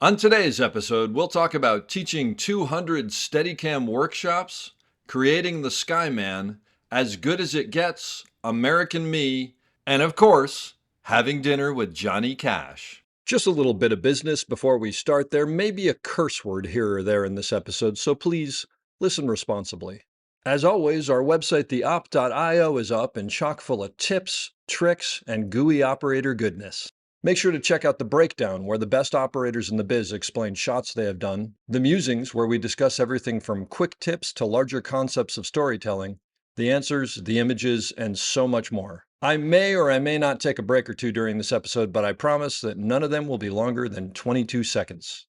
On today's episode, we'll talk about teaching 200 Steadicam workshops, creating the Skyman, As Good as It Gets, American Me, and of course, having dinner with Johnny Cash. Just a little bit of business before we start. There may be a curse word here or there in this episode, so please listen responsibly. As always, our website, theop.io, is up and chock full of tips, tricks, and GUI operator goodness. Make sure to check out The Breakdown, where the best operators in the biz explain shots they have done, The Musings, where we discuss everything from quick tips to larger concepts of storytelling, the answers, the images, and so much more. I may or I may not take a break or two during this episode, but I promise that none of them will be longer than 22 seconds.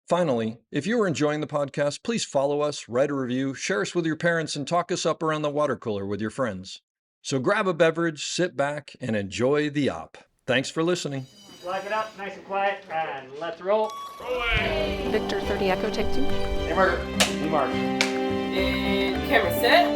Finally, if you are enjoying the podcast, please follow us, write a review, share us with your parents, and talk us up around the water cooler with your friends. So grab a beverage, sit back, and enjoy the op. Thanks for listening. Lock it up, nice and quiet, and let's roll. Rolling. Victor 30 Echo, take 2. Hey, Margaret. Hey, Mark. And camera set.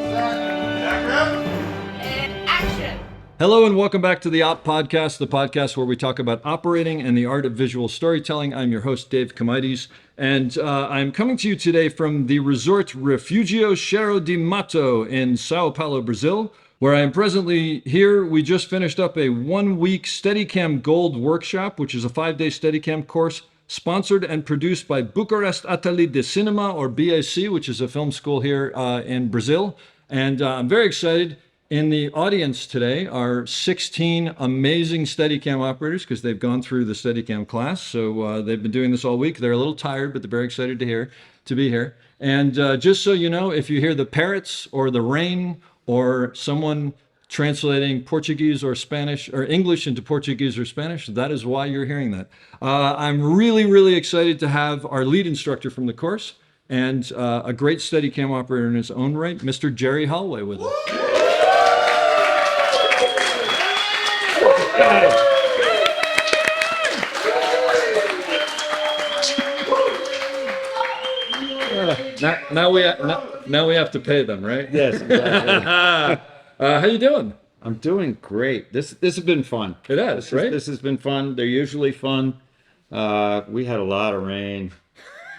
And action. Hello and welcome back to the Op Podcast, the podcast where we talk about operating and the art of visual storytelling. I'm your host, Dave Comides, and I'm coming to you today from the resort Refugio Cheiro di Mato in Sao Paulo, Brazil, where I am presently here. We just finished up a 1-week Steadicam Gold workshop, which is a 5-day Steadicam course sponsored and produced by Bucharest Atelier de Cinema, or BAC, which is a film school here in Brazil. And I'm very excited. In the audience today are 16 amazing Steadicam operators because they've gone through the Steadicam class. So they've been doing this all week. They're a little tired, but they're very excited to be here. And just so you know, if you hear the parrots or the rain or someone translating Portuguese or Spanish or English into Portuguese or Spanish, that is why you're hearing that. I'm really, really excited to have our lead instructor from the course and a great Steadicam operator in his own right, Mr. Jerry Holway, with us. Now we have to pay them, right? Yes, exactly. How you doing? I'm doing great. This has been fun. It has, right? This has been fun. They're usually fun. We had a lot of rain.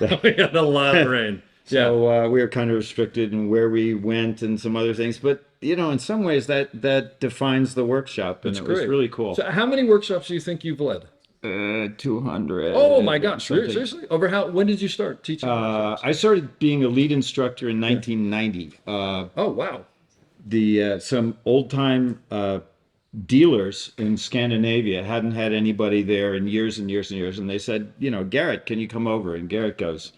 We had a lot of rain. So we were kind of restricted in where we went and some other things. But, you know, in some ways that defines the workshop. And That's it was great. really cool. So how many workshops do you think you've led? 200. Oh my gosh, something. seriously? When did you start teaching? I started being a lead instructor in 1990. Oh, wow. Some old-time dealers in Scandinavia hadn't had anybody there in years and years and years, and they said, you know, Garrett, can you come over? And Garrett goes,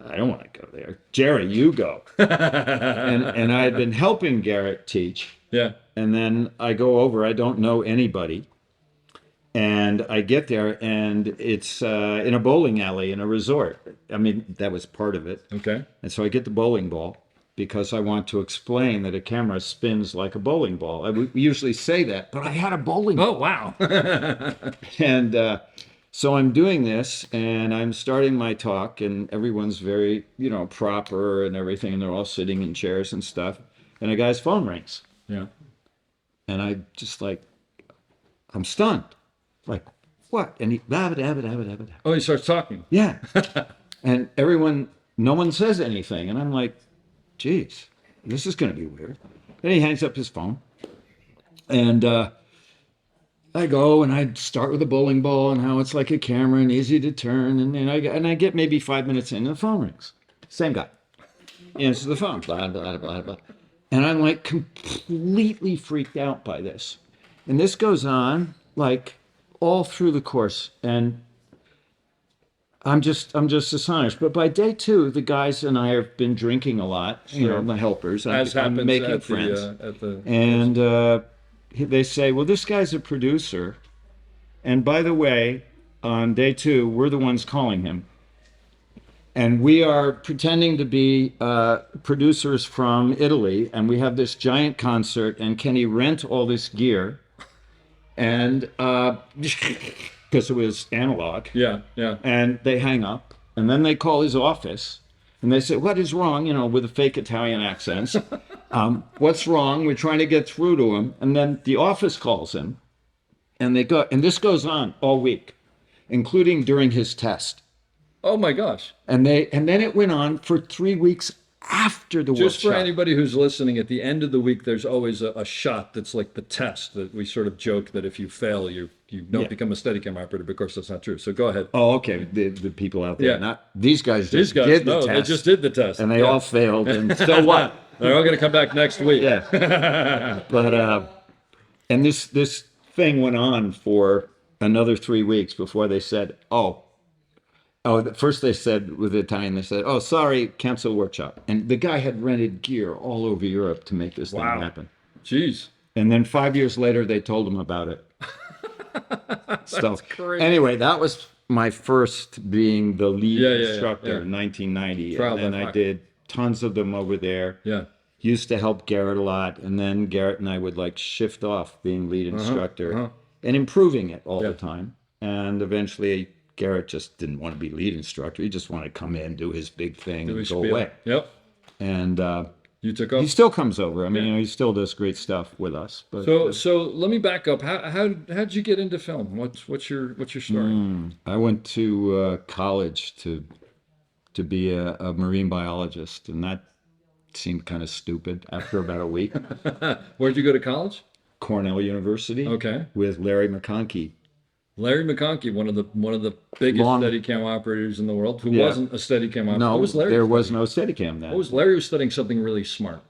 I don't want to go there. Jerry, you go. and I had been helping Garrett teach. Yeah. And then I go over, I don't know anybody. And I get there, and it's in a bowling alley in a resort. I mean, that was part of it. Okay. And so I get the bowling ball because I want to explain that a camera spins like a bowling ball. We usually say that, but I had a bowling ball. Oh, wow. And so I'm doing this, and I'm starting my talk, and everyone's very, you know, proper and everything, and they're all sitting in chairs and stuff. And a guy's phone rings. Yeah. And I just I'm stunned. Like, what? And he, Oh, he starts talking. yeah. And no one says anything. And I'm like, geez, this is going to be weird. Then he hangs up his phone. And I go and I start with a bowling ball and how it's like a camera and easy to turn. And I get maybe 5 minutes in and the phone rings. Same guy. Answers the phone. Blah, blah, blah, blah. And I'm like completely freaked out by this. And this goes on like all through the course, and I'm just astonished. But by day 2, the guys and I have been drinking a lot. You know, the helpers. As I'm happens making at friends. And They say, well, this guy's a producer, and by the way, on day 2, we're the ones calling him, and we are pretending to be producers from Italy, and we have this giant concert, and can he rent all this gear? And because it was analog. Yeah. And they hang up, and then they call his office, and they say, what is wrong? You know, with a fake Italian accents. What's wrong? We're trying to get through to him. And then the office calls him, and they go, and this goes on all week, including during his test. Oh my gosh. And then it went on for 3 weeks after the Just for workshop. anybody who's listening, at the end of the week, there's always a shot that's like the test that we sort of joke that if you fail, you don't Yeah. become a Steadicam operator. But of course, that's not true. So go ahead. Oh, okay. The people out there, Yeah. not these guys. These Just guys, did the no, test, they just did the test. and they Yeah. all failed. And so what? They're all going to come back next week. Yeah. But and this thing went on for another 3 weeks before they said, first they said with the Italian, they said, "Oh, sorry, cancel workshop." And the guy had rented gear all over Europe to make this Wow. thing happen. Jeez. And then 5 years later, they told him about it. So crazy. anyway, that was my first being the lead Yeah, yeah, instructor yeah. in 1990. Trial And then by I fire. did tons of them over there. Yeah. Used to help Garrett a lot, and then Garrett and I would like shift off being lead instructor and improving it all Yeah. the time. And eventually Garrett just didn't want to be lead instructor. He just wanted to come in, do his big thing, Do we and go spiel? away. Yep. And You took he off. still comes over. I mean, he still does great stuff with us. But So let me back up. How'd you get into film? What's your story? I went to college to be a marine biologist, and that seemed kind of stupid after about a week. Where'd you go to college? Cornell University. Okay. With Larry McConkey. Larry McConkey, one of the biggest Long- Steadicam operators in the world, who Yeah. wasn't a Steadicam operator. No, What was Larry? there was no Steadicam then. Larry was studying something really smart.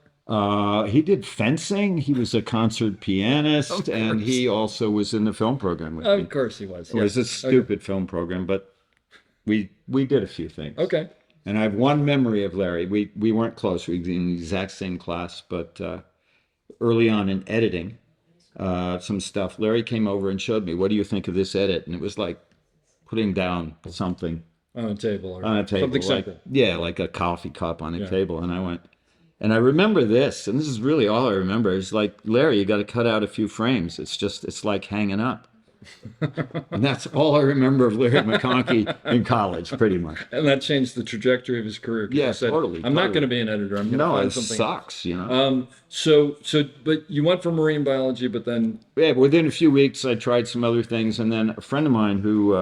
He did fencing. He was a concert pianist, and he also was in the film program with me. Of course he was. It was a stupid film program, but we did a few things. Okay. And I have one memory of Larry. We weren't close. We were in the exact same class, but early on in editing some stuff, Larry came over and showed me, "What do you think of this edit?" And it was like putting down something On a table. Or on a table, Something like, simple. yeah, like a coffee cup on a Yeah. table. And I went, and I remember this, and this is really all I remember. Is like, "Larry, you got to cut out a few frames. It's like hanging up." And that's all I remember of Larry McConkey in college, pretty much. And that changed the trajectory of his career. 'Cause Yeah, he said, totally, I'm not totally. going to be an editor. I'm going to No, find it something. sucks, you know. But you went for marine biology, but then Yeah, within a few weeks, I tried some other things, and then a friend of mine who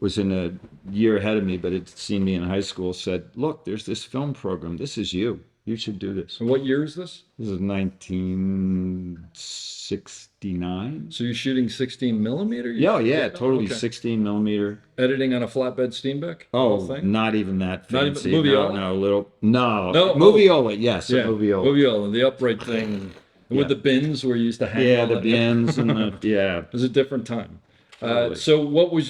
was in a year ahead of me, but had seen me in high school, said, "Look, there's this film program. This is you. You should do this." so what year is this? This is 1969. So you're shooting 16 millimeter? Yeah, totally Okay. 16 millimeter. Editing on a flatbed Steenbeck? Whole Oh, thing? not even that Not even- fancy. Moviola? No, no, No, Moviola, yes, Yeah, a Moviola. Moviola, the upright thing. And Yeah. with the bins where you used to hang Yeah, all the that- bins and the, yeah. It was a different time. Totally. So what were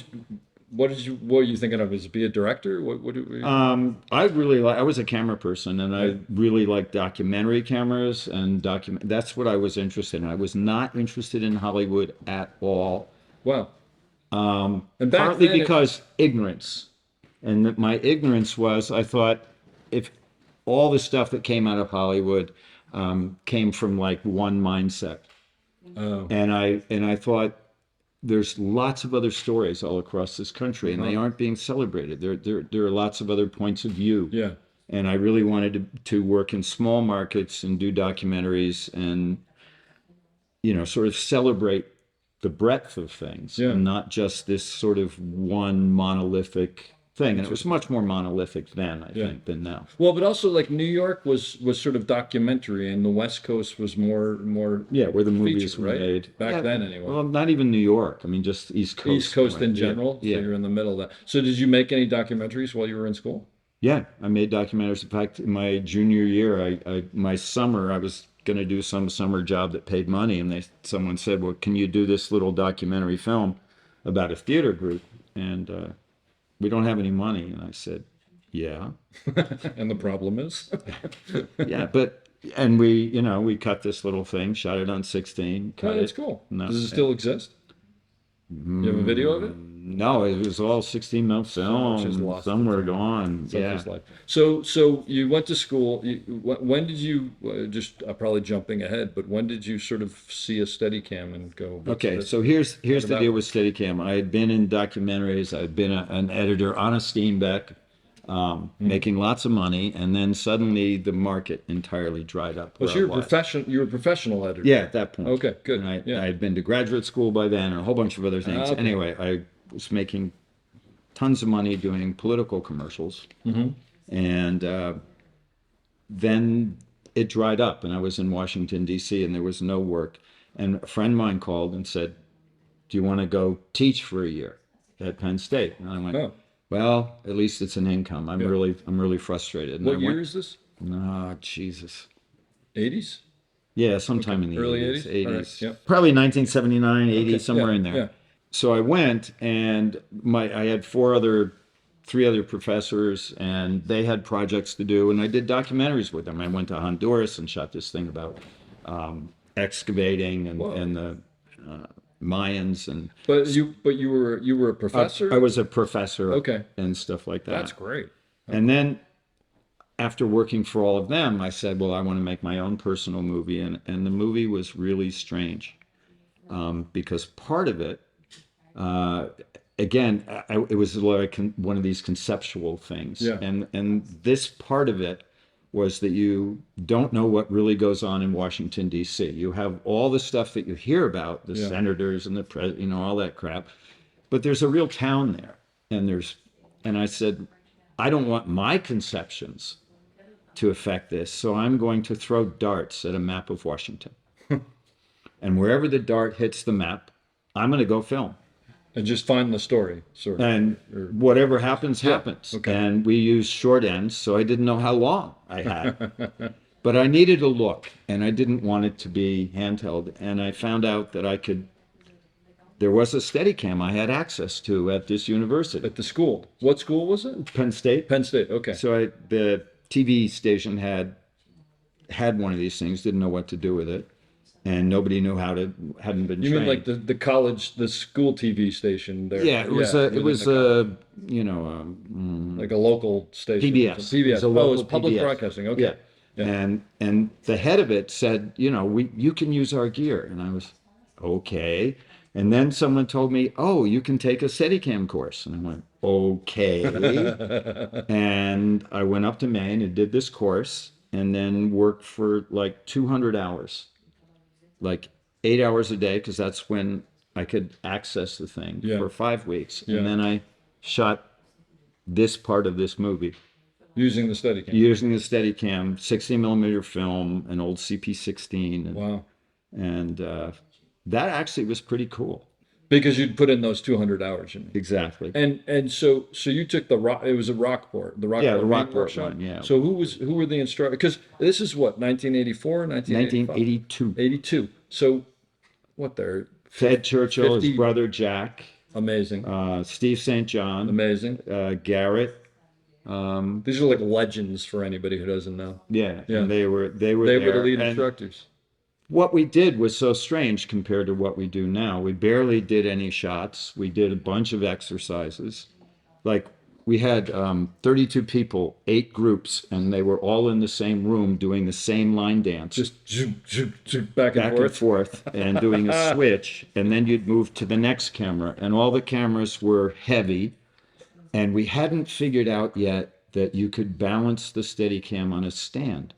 you thinking of? Is it be a director? What do we, I was a camera person, and I really like documentary cameras and that's what I was interested in. I was not interested in Hollywood at all. wow. And back Partly then because ignorance. And my ignorance was, I thought, if all the stuff that came out of Hollywood came from like one mindset. Oh. And I thought, there's lots of other stories all across this country, and they aren't being celebrated. There are lots of other points of view. Yeah. And I really wanted to work in small markets and do documentaries and, sort of celebrate the breadth of things, Yeah. and not just this sort of one monolithic thing. And it was much more monolithic then, I think, than now. Well, but also like New York was sort of documentary, and the West Coast was more Yeah, where the movies feature, were right? made. Back Yeah, then, anyway. Well, not even New York. I mean, just East Coast. East Coast in Yeah, general. Yeah. So you're in the middle of that. So did you make any documentaries while you were in school? Yeah, I made documentaries. In fact, in my junior year, my summer, I was going to do some summer job that paid money, and someone said, "Well, can you do this little documentary film about a theater group?" And we don't have any money. And I said, "Yeah, And the problem is? yeah." And we cut this little thing, shot it on 16. Oh, Cut that's it. cool. No, Does it still exist? You have a video of it? No, it was all 16 mil much is film. lost. Some were gone. Such Yeah. is life. So you went to school. When did you probably jumping ahead, but when did you sort of see a Steadicam and go? Okay, so here's the that deal work? with Steadicam. I had been in documentaries. I'd been an editor on a Steenbeck, making lots of money, and then suddenly the market entirely dried up. Well, where so I was. you're a professional editor. Yeah, at that point. Okay, good. And Yeah. I had been to graduate school by then, and a whole bunch of other things. Okay. Anyway, I was making tons of money doing political commercials. And then it dried up, and I was in Washington, D.C., and there was no work. And a friend of mine called and said, do you want to go teach for a year at Penn State? And I went, Oh. well, at least it's an income. I'm really frustrated. And What I year went, is this? Oh, Jesus. 80s? Yeah, sometime in the Early 80s. 80s? All right, yep. Probably 1979, 80, Okay, somewhere yeah, in there. yeah. So I went, and I had three other professors, and they had projects to do, and I did documentaries with them. I went to Honduras and shot this thing about excavating and the Mayans and. But you were a professor? I was a professor. Okay. And stuff like that. That's great. And then after working for all of them, I said, well, I want to make my own personal movie. And the movie was really strange because part of it, again, it was like one of these conceptual things. Yeah. And this part of it was that you don't know what really goes on in Washington, D.C. You have all the stuff that you hear about, the senators and the president, all that crap. But there's a real town there. And I said, I don't want my conceptions to affect this, so I'm going to throw darts at a map of Washington. And wherever the dart hits the map, I'm going to go film. And just find the story, sort of. And whatever happens, happens. Okay. And we used short ends, so I didn't know how long I had. But I needed a look, and I didn't want it to be handheld. And I found out that there was a Steadicam I had access to at this university. At the school. What school was it? Penn State. Penn State, okay. So the TV station had one of these things, didn't know what to do with it. And nobody knew hadn't been trained. You mean like the college, the school TV station there? Yeah, it was like a local station. PBS. PBS. It was a It was local public PBS. broadcasting. Okay. Yeah. And the head of it said, you can use our gear. And I was, okay. And then someone told me, oh, you can take a Steadicam course. And I went, okay. And I went up to Maine and did this course and then worked for like 200 hours, like 8 hours a day, because that's when I could access the thing for 5 weeks. Yeah. And then I shot this part of this movie. Using the Steadicam. Using the Steadicam, 60 millimeter film, an old CP16. Wow. And that actually was pretty cool. Because you'd put in those 200 hours. Exactly. And so you took it was a Rockport, the Rockport. Yeah, the Rockport workshop? one, yeah. So who were the instructors? Because this is what, 1984, 1982. 82. So what there? Ted Churchill, 50 his brother Jack, Amazing. Steve St. John, Amazing. Garrett. These are like legends for anybody who doesn't know. Yeah, Yeah. and they were They there. were the lead And instructors. what we did was so strange compared to what we do now. We barely did any shots. We did a bunch of exercises. Like we had 32 people, 8 groups, and they were all in the same room doing the same line dance. Just zoom, zoom, zoom, back and forth. And doing a switch. And then you'd move to the next camera. And all the cameras were heavy. And we hadn't figured out yet that you could balance the Steadicam on a stand.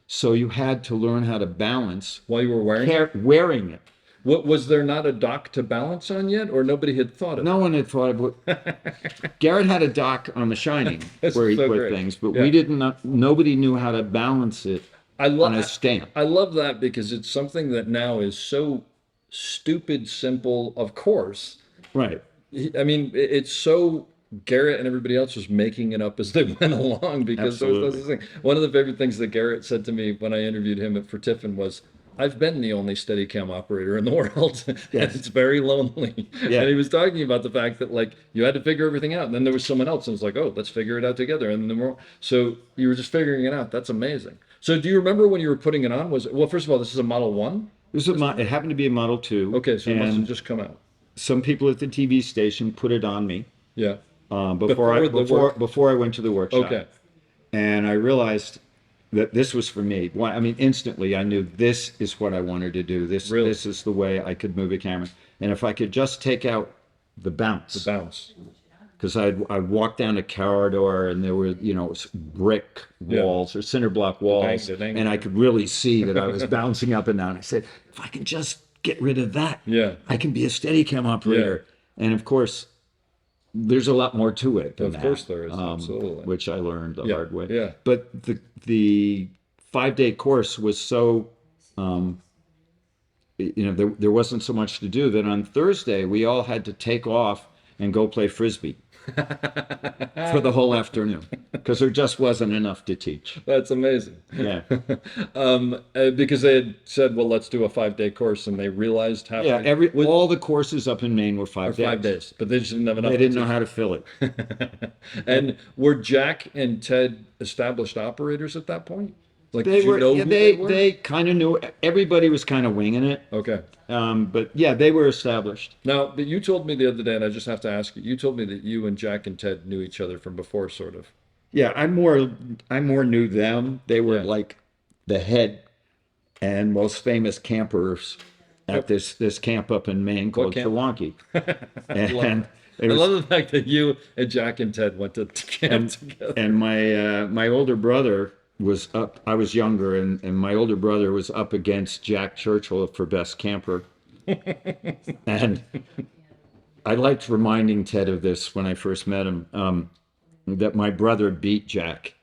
So you had to learn how to balance While you were wearing it? wearing it. What, was there not a dock to balance on yet, or nobody had thought of it? No one had thought of it. Garrett had a dock on The Shining That's where he so put great. things, but Yeah. we didn't. Nobody knew how to balance it on a stand. I love that because it's something that now is so stupid simple, of course. Right. I mean, it's so Garrett and everybody else was making it up as they went along because that was the thing. One of the favorite things that Garrett said to me when I interviewed him for Tiffin was, I've been the only Steadicam operator in the world, and it's very lonely. Yeah. And he was talking about the fact that like you had to figure everything out, and then there was someone else, and it's like, oh, let's figure it out together. And then so you were just figuring it out. That's amazing. So do you remember when you were putting it on? Well, first of all, this is a Model 1? It happened to be a Model 2. Okay, so it must have and just come out. some people at the TV station put it on me Yeah. before I went to the workshop. Okay. And I realized that this was for me. Well, I mean, instantly I knew this is what I wanted to do. This is the way I could move a camera. And if I could just take out the bounce. Bounce. Because I'd walk down a corridor and there were, brick walls or cinder block walls. Dang. And I could really see that I was bouncing up and down. I said, if I can just get rid of that, Yeah. I can be a Steadicam operator. And of course, there's a lot more to it than Of that. course there is, absolutely. Which I learned the Yeah, hard way. yeah. But the 5-day course was so, there wasn't so much to do that on Thursday we all had to take off and go play frisbee for the whole afternoon because there just wasn't enough to teach. That's amazing. Yeah. Because they had said, well, let's do a 5-day course, and they realized halfway. Yeah, all the courses up in Maine were 5 days. 5 days, but they just didn't have enough. They didn't to know teach. how to fill it. And were Jack and Ted established operators at that point? Like, They did you were. know Yeah, who they were? they kind of knew. Everybody was kind of winging it. Okay. But yeah, they were established. Now, but you told me the other day, and I just have to ask you. You told me that you and Jack and Ted knew each other from before, sort of. Yeah, I more knew them. They were Yeah. like the head and most famous campers at this camp up in Maine called camp? Chewonki. love And I it was, love the fact that you and Jack and Ted went to camp together. and my older brother was up. I was younger, and my older brother was up against Jack Churchill for best camper. And I liked reminding Ted of this when I first met him, that my brother beat Jack.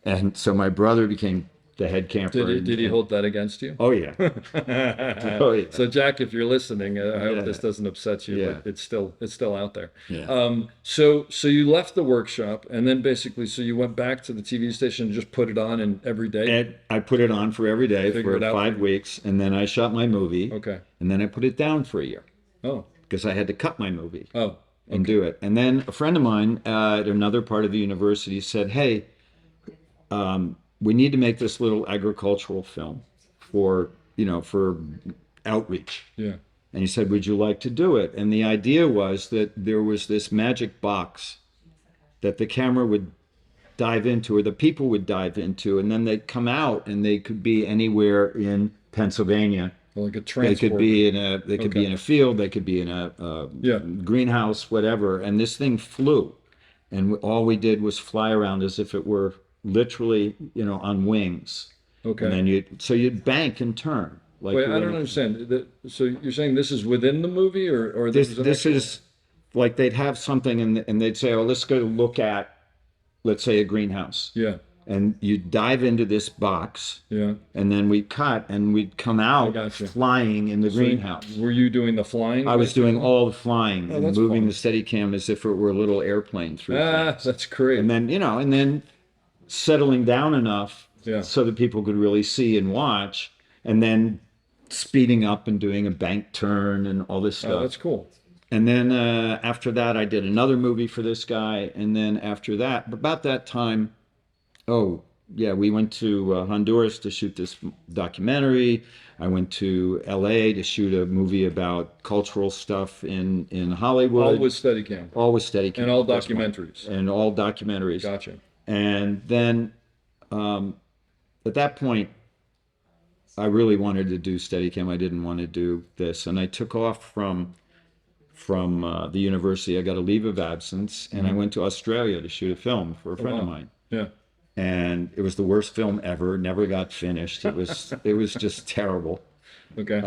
And so my brother became the head camper. Did he hold that against you? Oh, yeah. Oh, yeah. So Jack, if you're listening, I hope Yeah. this doesn't upset you, Yeah. but it's still out there. Yeah. So you left the workshop, and then basically, so you went back to the TV station and just put it on and every day. And I put it on for every day Figure for it out. 5 weeks, and then I shot my movie. Okay. And then I put it down for a year Oh. because I had to cut my movie Oh. and do it. And then a friend of mine at another part of the university said, "Hey, we need to make this little agricultural film for outreach." Yeah. And he said, "Would you like to do it?" And the idea was that there was this magic box that the camera would dive into, or the people would dive into, and then they'd come out and they could be anywhere in Pennsylvania. Like a They transport. could be in a Okay. field, they could be in a Yeah. greenhouse, whatever. And this thing flew, and all we did was fly around as if it were literally, on wings. Okay. And then you'd bank and turn. Like Wait, you I would don't in a- understand. So you're saying this is within the movie, or This is like they'd have something and they'd say, "Oh, let's go look at, let's say, a greenhouse." Yeah. And you'd dive into this box, Yeah. and then we'd cut and we'd come out gotcha. flying in the So greenhouse. were you doing the flying? I was doing all the flying and that's moving fun. the Steadicam as if it were a little airplane through things. That's great. And then settling down enough Yeah. so that people could really see and watch, and then speeding up and doing a bank turn and all this Oh, stuff. that's cool. And then after that, I did another movie for this guy. And then after that, about that time, we went to Honduras to shoot this documentary. I went to LA to shoot a movie about cultural stuff in Hollywood. All with Steadicam. All with Steadicam. And all That's my- documentaries. And all documentaries. Gotcha. And then at that point, I really wanted to do Steadicam. I didn't want to do this. And I took off from the university. I got a leave of absence, and I went to Australia to shoot a film for a friend of wow. mine. Yeah. And it was the worst film ever. Never got finished. It was just terrible. Okay.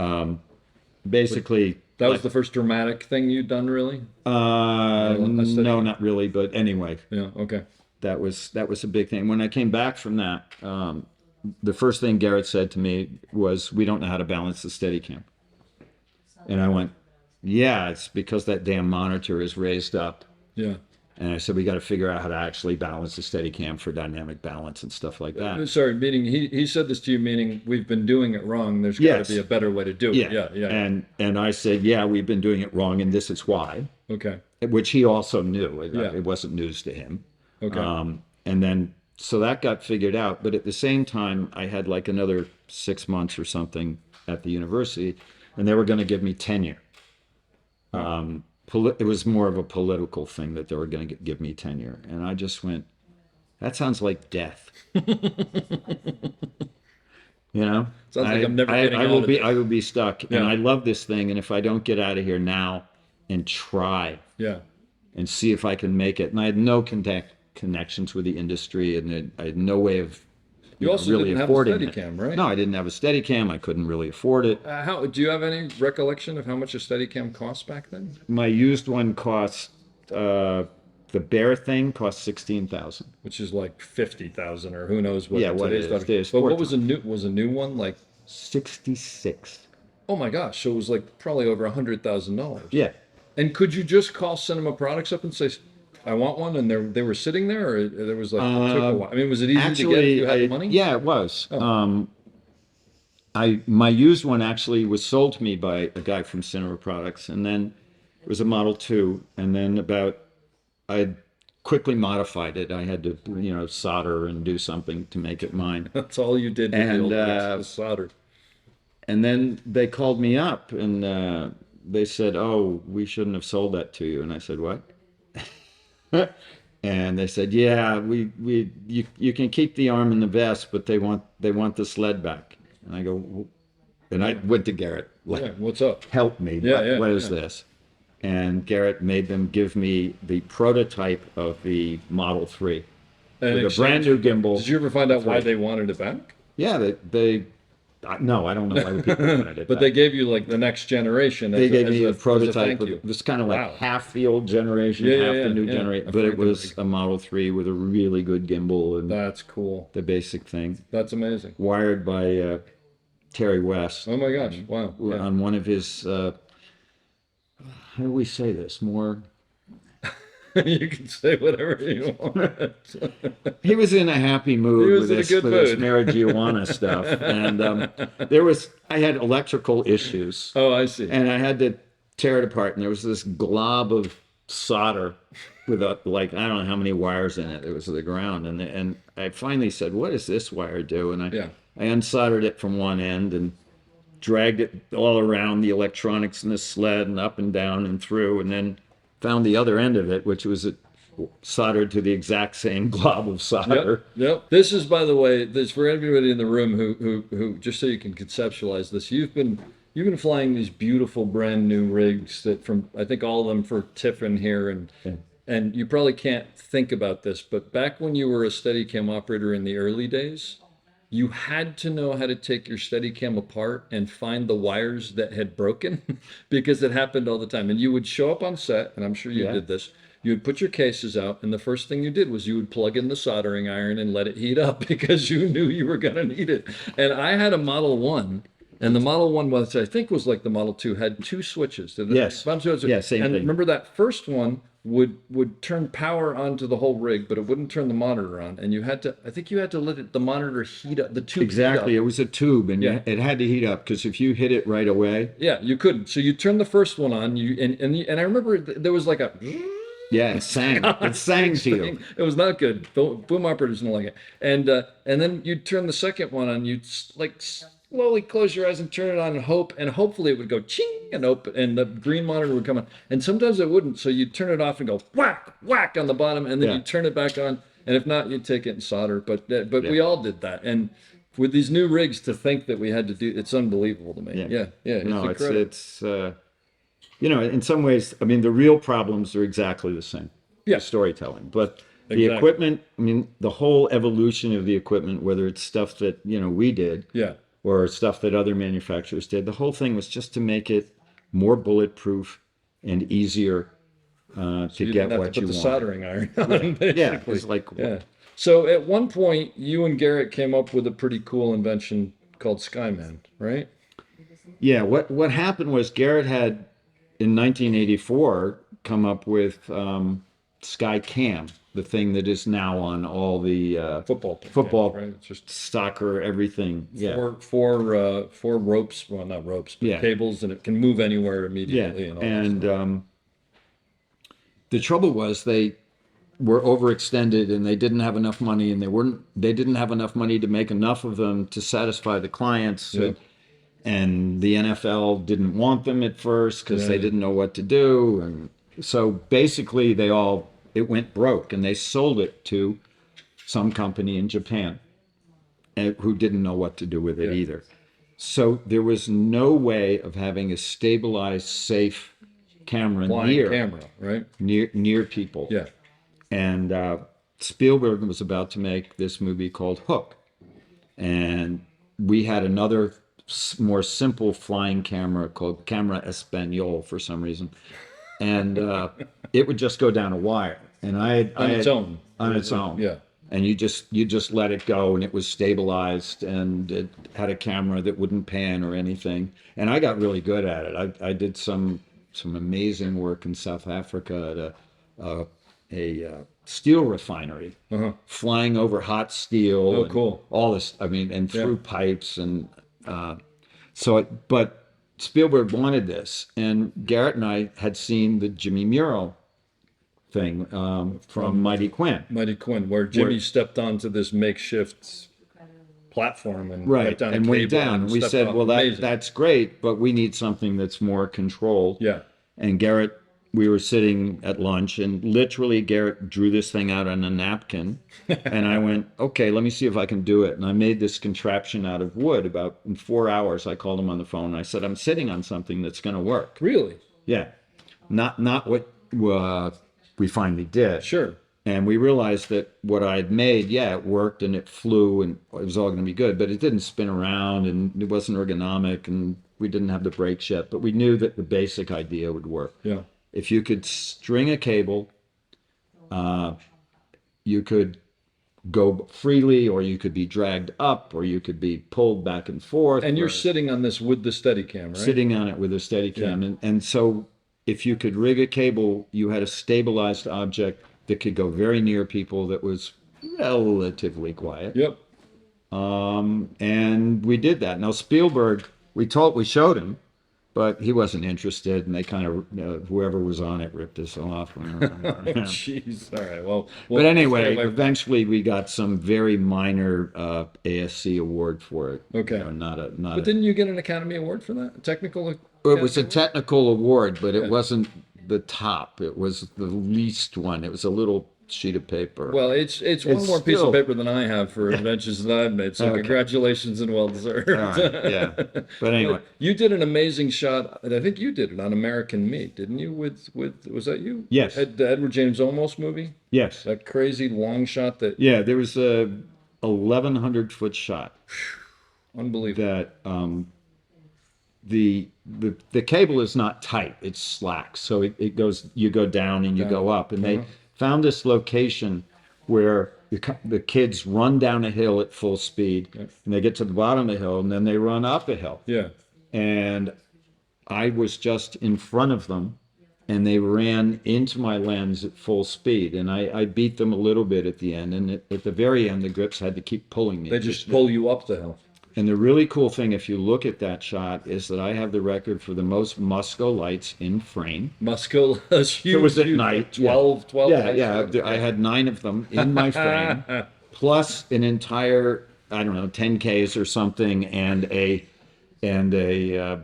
Basically, that was the first dramatic thing you'd done, really? no, not really. But anyway, Yeah. Okay. that was a big thing. When I came back from that, the first thing Garrett said to me was, "We don't know how to balance the Steadicam." And I went, "Yeah, it's because that damn monitor is raised up." Yeah. And I said, "We got to figure out how to actually balance the Steadicam for dynamic balance and stuff like that." Sorry, meaning he said this to you, meaning we've been doing it wrong. There's got Yes. to be a better way to do it. Yeah, Yeah. And I said, "Yeah, we've been doing it wrong, and this is why," Okay. which he also knew. Yeah. It wasn't news to him. Okay. And then, so that got figured out. But at the same time, I had like another 6 months or something at the university, and they were going to give me tenure. It was more of a political thing that they were going to give me tenure. And I just went, that sounds like death. Sounds like I'm never getting I out will of be this. I will be stuck. Yeah. And I love this thing. And if I don't get out of here now and try Yeah. and see if I can make it. And I had no connections with the industry, and I had no way of You also really didn't have a affording it. Steadicam, right? No, I didn't have a Steadicam. I couldn't really afford it. How do you have any recollection of how much a Steadicam cost back then? My used one cost the bear thing cost 16,000. Which is like 50,000 or who knows what Yeah, what today's it is. value. It is But four what was a new one like? 66. Oh my gosh! So it was like probably over $100,000. Yeah. And could you just call Cinema Products up and say, "I want one," and they were sitting there, or there was like it took a while? I mean, was it easy to get if you had the money? Yeah, it was. Oh. My used one actually was sold to me by a guy from Cinema Products, and then it was a Model 2, and then I quickly modified it. I had to, solder and do something to make it mine. That's all you did with the And, old days, was solder. And then they called me up and they said, "Oh, we shouldn't have sold that to you." And I said, "What?" And they said, "Yeah, you can keep the arm and the vest, but they want the sled back." And I go, and I went to Garrett, like, Yeah, what's up? "Help me! Yeah, What is this?" And Garrett made them give me the prototype of the Model 3 And with a brand new gimbal. Did you ever find out why they wanted it back? Yeah, no, I don't know why the people wanted it. But back. they gave you like the next generation. They gave me a as prototype. thank It you. was kind of like Wow. half the old generation, Yeah, half the new yeah. generation. A But it was Frankenberg. a Model 3 with a really good gimbal and That's cool. the basic thing. That's amazing. Wired by Terry West Oh my gosh! Wow. Yeah. on one of his, how do we say this? More. You can say whatever you want. He was in a happy mood He was with in a this, good with this mood. marijuana stuff. And I had electrical issues. Oh, I see. And I had to tear it apart, and there was this glob of solder with I don't know how many wires in it. It was the ground, and I finally said, "What does this wire do?" And Yeah. I unsoldered it from one end and dragged it all around the electronics in the sled and up and down and through, and then found the other end of it, which was soldered to the exact same glob of solder. Yep. This is, by the way, this for everybody in the room who just so you can conceptualize this. You've been flying these beautiful brand new rigs that from I think all of them for Tiffin here and you probably can't think about this, but back when you were a Steadicam operator in the early days, you had to know how to take your Steadicam apart and find the wires that had broken because it happened all the time. And you would show up on set, and I'm sure you Yeah. did this. You would put your cases out, and the first thing you did was you would plug in the soldering iron and let it heat up because you knew you were going to need it. And I had a Model 1, and the Model 1 was, I think was like the Model 2, had two switches. Yes. Yeah, same and thing. remember that first one would turn power onto the whole rig, but it wouldn't turn the monitor on. And I think you had to let the monitor heat up, the tube Exactly. heat It up. was a tube, and Yeah. it had to heat up because if you hit it right away, Yeah, you couldn't. So you turn the first one on, and I remember there was like a yeah, it sang. It sang to you. It was not good. Boom operators didn't like it. And then you'd turn the second one on. You'd like slowly close your eyes and turn it on and hopefully it would go ching and open, and the green monitor would come on. And sometimes it wouldn't. So you'd turn it off and go whack whack on the bottom, and then Yeah. you'd turn it back on. And if not, you'd take it and solder. But we all did that. And with these new rigs, to think that we had to do it's unbelievable to me. Yeah. It's No, incredible. it's in some ways, I mean, the real problems are exactly the same. Yeah. The storytelling, but the Exactly. equipment, I mean, the whole evolution of the equipment, whether it's stuff that, we did Yeah. or stuff that other manufacturers did, the whole thing was just to make it more bulletproof and easier to You get didn't have what to you put the want. soldering iron on, basically. Yeah, it's like, Yeah. So at one point, you and Garrett came up with a pretty cool invention called Skyman, right? Yeah, what happened was Garrett had in 1984 come up with Skycam, the thing that is now on all the Football, right? It's just soccer, everything. Yeah, four ropes, well, not ropes, but Yeah. cables, and it can move anywhere immediately. yeah. And all that stuff. And the trouble was they were overextended and they didn't have enough money, and they didn't have enough money to make enough of them to satisfy the clients. Yeah. And the NFL didn't want them at first because Yeah. they didn't know what to do. And so basically it went broke, and they sold it to some company in Japan who didn't know what to do with it Yeah. either. So there was no way of having a stabilized, safe camera Flying camera, right? near people. Yeah. And Spielberg was about to make this movie called Hook. And we had another more simple flying camera called Camera Espanol for some reason. and it would just go down a wire. And On its own. on its own. Yeah. And you just let it go, and it was stabilized, and it had a camera that wouldn't pan or anything. And I got really good at it. I did some amazing work in South Africa at a steel refinery, flying over hot steel. Oh, and cool. all this. I mean, and through pipes, and but Spielberg wanted this, and Garrett and I had seen the Jimmy Muro thing from Mighty Quinn. Mighty Quinn, where Jimmy stepped onto this makeshift platform and Right, went down and a went cable down. and We stepped said, off. well, Amazing. that's great, but we need something that's more controlled. Yeah. And Garrett, we were sitting at lunch, and literally Garrett drew this thing out on a napkin, and I went, okay, let me see if I can do it. And I made this contraption out of wood. About in 4 hours, I called him on the phone, and I said, I'm sitting on something that's going to work. Really? Yeah, not what we finally did. Sure. And we realized that what I had made, yeah, it worked and it flew and it was all going to be good, but it didn't spin around and it wasn't ergonomic and we didn't have the brakes yet. But we knew that the basic idea would work. Yeah. If you could string a cable, you could go freely, or you could be dragged up, or you could be pulled back and forth. And you're or sitting on this with the Steadicam, right? sitting on it with a Steadicam. Yeah. And so if you could rig a cable, you had a stabilized object that could go very near people that was relatively quiet. Yep. And we did that. Now Spielberg, we showed him, but he wasn't interested, and they kind of whoever was on it ripped us off. Jeez. All right. Well. But anyway, okay, eventually we got some very minor ASC award for it. Okay. Not But didn't you get an Academy Award for that? A technical? It was a Academy technical award, but it wasn't the top. It was the least one. It was a little sheet of paper. Well, it's one It's more piece still- of paper than I have for inventions that I've made. So Okay. congratulations and well deserved. All right, yeah. But anyway, You did an amazing shot. I think you did it on American Meat, didn't you? With was that you? Yes. The Edward James Olmos movie. yes. That crazy long shot that Yeah, there was a 1,100-foot shot unbelievable. that the cable is not tight, it's slack, so it goes, you go down and you go up, and they found this location where the kids run down a hill at full speed, and they get to the bottom of the hill, and then they run up a hill, Yeah. and I was just in front of them, and they ran into my lens at full speed, and I beat them a little bit at the end, and at the very end the grips had to keep pulling me. They just pull you up the hill. And the really cool thing, if you look at that shot, is that I have the record for the most Musco lights in frame. Muscle is huge. It was at huge. night. 12 Yeah. I had 9 of them in my frame, plus an entire, I don't know, 10Ks or something, and a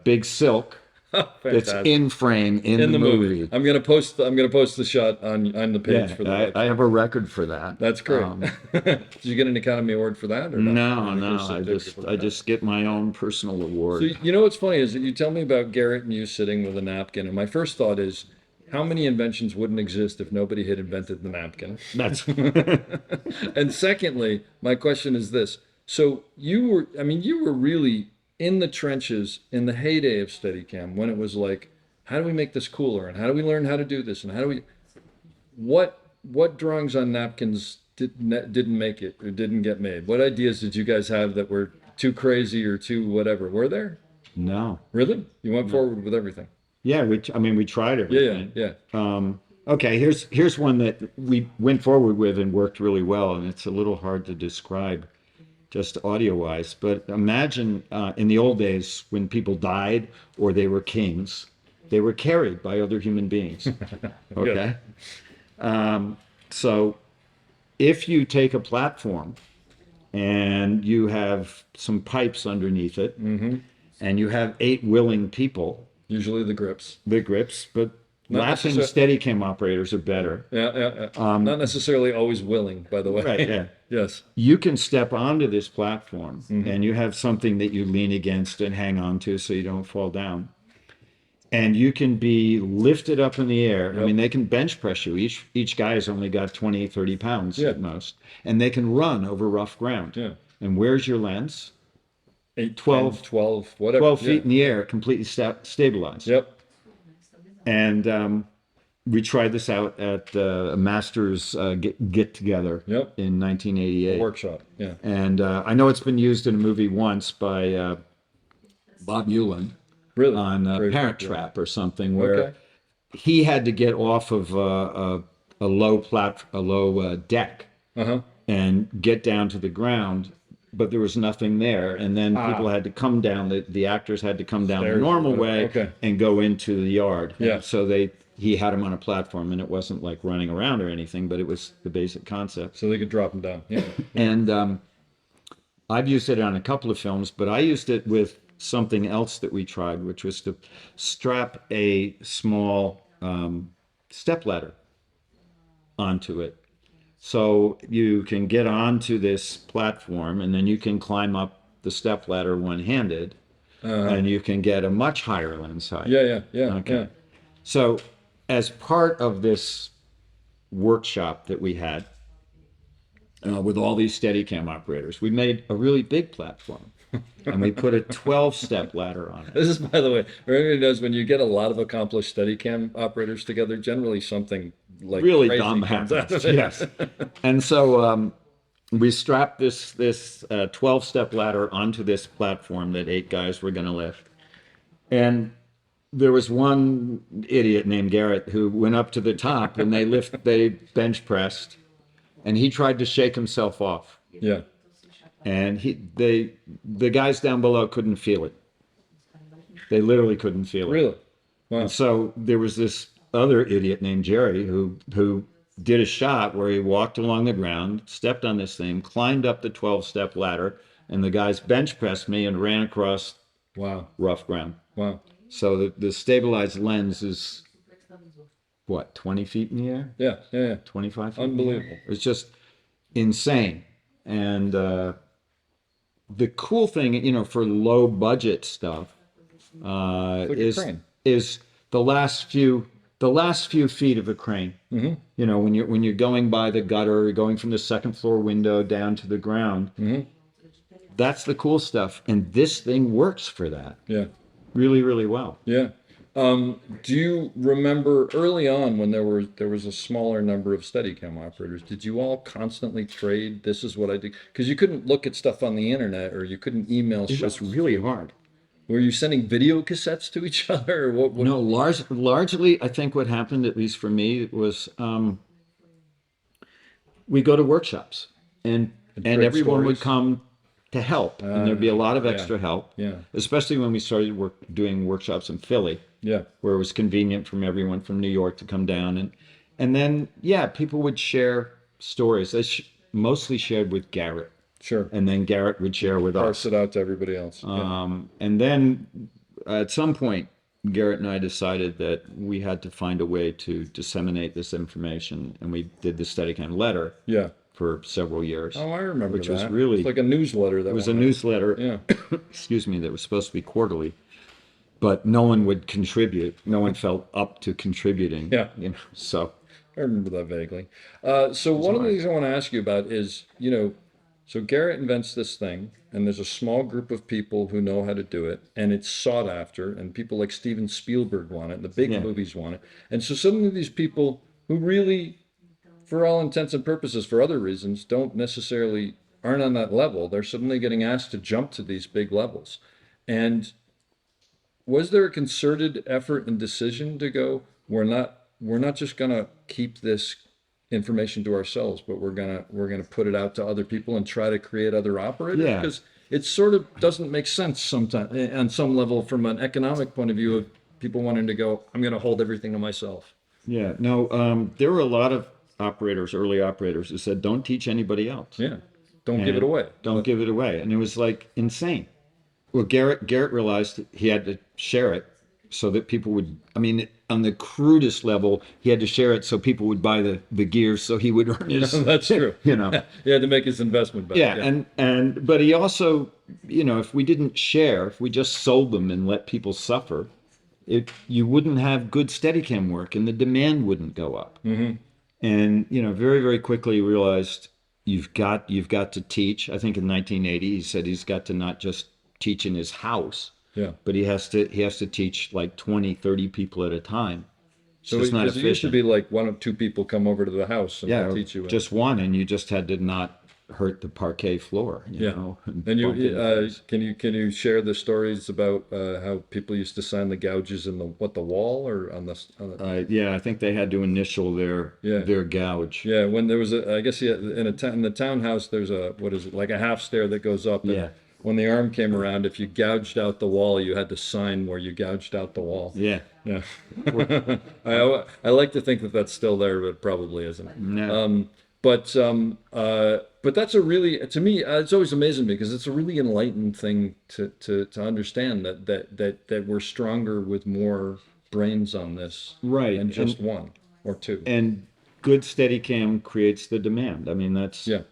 big silk that's Fantastic. in frame in in the the movie. movie. I'm gonna post the shot on the page Yeah, for the I have a record for that. That's great. Did you get an Academy Award for that or not? No, Or just a I certificate for I that? just get my own personal award. So you know what's funny is that you tell me about Garrett and you sitting with a napkin, and my first thought is, how many inventions wouldn't exist if nobody had invented the napkin? That's And secondly, my question is this: so you were really in the trenches in the heyday of Steadicam, when it was like, how do we make this cooler, and how do we learn how to do this, and how do we? What drawings on napkins didn't make it or didn't get made? What ideas did you guys have that were too crazy or too whatever? Were there? no. Really? You went forward with everything? Yeah, we tried Yeah, everything. yeah. Okay, here's one that we went forward with and worked really well, and it's a little hard to describe just audio-wise. But imagine in the old days when people died or they were kings, they were carried by other human beings. Okay? So if you take a platform and you have some pipes underneath it, and you have 8 willing people, Usually the grips. the grips, but Not laughing necessar- Steadicam operators are better. Yeah. Not necessarily always willing, by the way. Right, yeah. Yes. You can step onto this platform and you have something that you lean against and hang on to so you don't fall down. And you can be lifted up in the air. I mean, they can bench press you. Each guy has only got 20, 30 pounds Yeah. at most. And they can run over rough ground. Yeah. And where's your lens? 8, 12 12, whatever. 12 feet Yeah. in the air, completely stabilized. Yep. And we tried this out at a master's get together Yep. in 1988. Workshop. Yeah. And I know it's been used in a movie once by Bob Euland Really? on Very Parent popular. Trap or something, where Okay. he had to get off of a low deck Uh-huh. and get down to the ground, but there was nothing there. And then people had to come down. The actors had to come down the Stairs. normal way Okay. and go into the yard. Yeah. And so he had him on a platform, and it wasn't like running around or anything, but it was the basic concept. So they could drop them down. Yeah. And I've used it on a couple of films, but I used it with something else that we tried, which was to strap a small stepladder onto it. So you can get onto this platform, and then you can climb up the stepladder one-handed, and you can get a much higher lens height. Yeah. Okay. Yeah. So as part of this workshop that we had with all these Steadicam operators, we made a really big platform, and we put a 12-step ladder on it. This is, by the way, everybody knows when you get a lot of accomplished Steadicam operators together, generally something like Really crazy dumb comes out happens. of it. Yes. And so we strapped this 12-step ladder onto this platform that 8 guys were going to lift. And there was one idiot named Garrett who went up to the top, and they bench pressed, and he tried to shake himself off. Yeah. And the guys down below couldn't feel it. They literally couldn't feel it. Really? Wow. And so there was this other idiot named Jerry who did a shot where he walked along the ground, stepped on this thing, climbed up the 12-step ladder, and the guys bench pressed me and ran across Wow. rough ground. Wow. So the stabilized lens is, what, 20 feet in the air? Yeah. 25 feet in the air? Unbelievable. It's just insane. And the cool thing, for low budget stuff, Like a crane. is the last few feet of a crane. Mm-hmm. When you're going by the gutter, going from the second floor window down to the ground. Mm-hmm. That's the cool stuff, and this thing works for that Yeah. really, really well. Yeah. Do you remember early on when there was a smaller number of Steadicam operators, did you all constantly trade, this is what I do? Because you couldn't look at stuff on the internet, or you couldn't email It stuff. was really hard. Were you sending video cassettes to each other? Or what? No, largely, I think what happened, at least for me, was we go to workshops, and trade everyone would stories? come to help, and there'd be a lot of extra help. Yeah. Especially when we started doing workshops in Philly, Yeah. where it was convenient from everyone from New York to come down, and then people would share stories. They mostly shared with Garrett, Sure. and then Garrett would share with us. Parse it out to everybody else. Yeah. And then at some point, Garrett and I decided that we had to find a way to disseminate this information, and we did the Steadicam letter Yeah. for several years. Oh, I remember Which that. was really- It's like a newsletter. That It was a went out. newsletter, Yeah. excuse me, that was supposed to be quarterly, but no one would contribute. No one felt up to contributing. Yeah. So I remember that vaguely. So one of the things I want to ask you about is, so Garrett invents this thing, and there's a small group of people who know how to do it, and it's sought after, and people like Steven Spielberg want it, and the big Yeah. movies want it. And so suddenly these people who really, for all intents and purposes, for other reasons, aren't on that level, they're suddenly getting asked to jump to these big levels. And was there a concerted effort and decision to go, we're not just going to keep this information to ourselves, but we're gonna put it out to other people and try to create other operators? Yeah. Because it sort of doesn't make sense sometimes on some level from an economic point of view of people wanting to go, I'm going to hold everything to myself. yeah, no, there were a lot of early operators who said, don't teach anybody else. Yeah. Don't give it away. Don't give it away. And it was like insane. Well, Garrett realized he had to share it so that people would, on the crudest level, he had to share it so people would buy the gear so he would earn his, That's true. you know. He had to make his investment back. Yeah, but he also, if we didn't share, if we just sold them and let people suffer, you wouldn't have good Steadicam work, and the demand wouldn't go up. Mm-hmm. And very, very quickly realized you've got to teach. I think in 1980 he said he's got to not just teach in his house, Yeah. but he has to teach like 20, 30 people at a time. So just not because it used to efficient. be like one or two people come over to the house and Yeah, they'll teach you. just one, and you just had to not hurt the parquet floor, you Yeah. know. And bump into things. can you share the stories about how people used to sign the gouges in the wall or Yeah, I think they had to initial Yeah. their gouge. yeah, when there was I guess, yeah, in the townhouse there's a, what is it, like a half stair that goes up, and Yeah. when the arm came around, if you gouged out the wall you had to sign where you gouged out the wall. Yeah. Yeah. I like to think that that's still there, but it probably isn't. No. But that's a really, to me, it's always amazing because it's a really enlightened thing to understand that we're stronger with more brains on this, Right. than just one or two. And good Steadicam creates the demand. I mean, that's Yeah.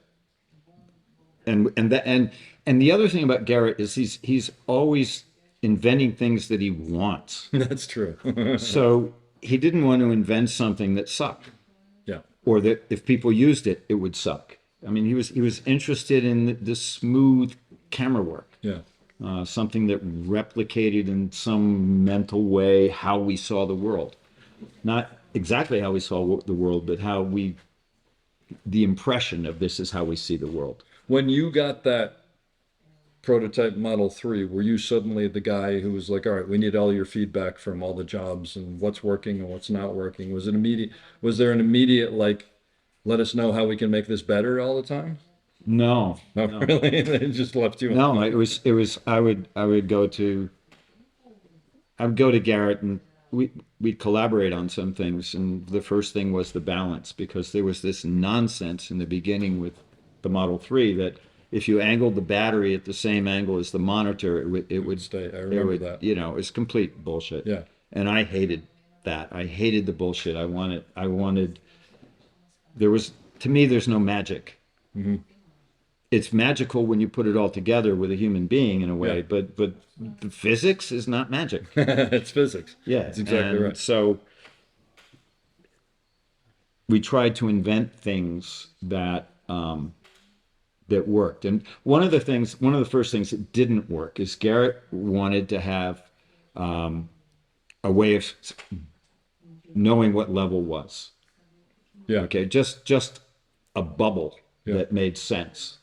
and the other thing about Garrett is he's always inventing things that he wants. That's true. So he didn't want to invent something that sucked, Yeah. or that if people used it, it would suck. I mean, he was interested in the smooth camera work, Yeah. something that replicated in some mental way how we saw the world. Not exactly how we saw the world, but the impression of this is how we see the world. When you got that prototype Model 3, were you suddenly the guy who was like, all right, we need all your feedback from all the jobs and what's working and what's not working? Was there an immediate, like, let us know how we can make this better all the time? No, No, really? They just left you. no, it was. I would go to Garrett, and we'd collaborate on some things. And the first thing was the balance, because there was this nonsense in the beginning with the Model 3 that if you angled the battery at the same angle as the monitor, it would stay. I remember that. You know, it was complete bullshit. Yeah. And I hated that. I hated the bullshit. I wanted. To me, there's no magic. Mm-hmm. It's magical when you put it all together with a human being in a way, Yeah. but the physics is not magic. It's physics. Yeah, That's exactly and right. So we tried to invent things that worked. And one of the first things that didn't work is Garrett wanted to have a way of knowing what level was. Yeah. Okay, just a bubble Yeah. that made sense.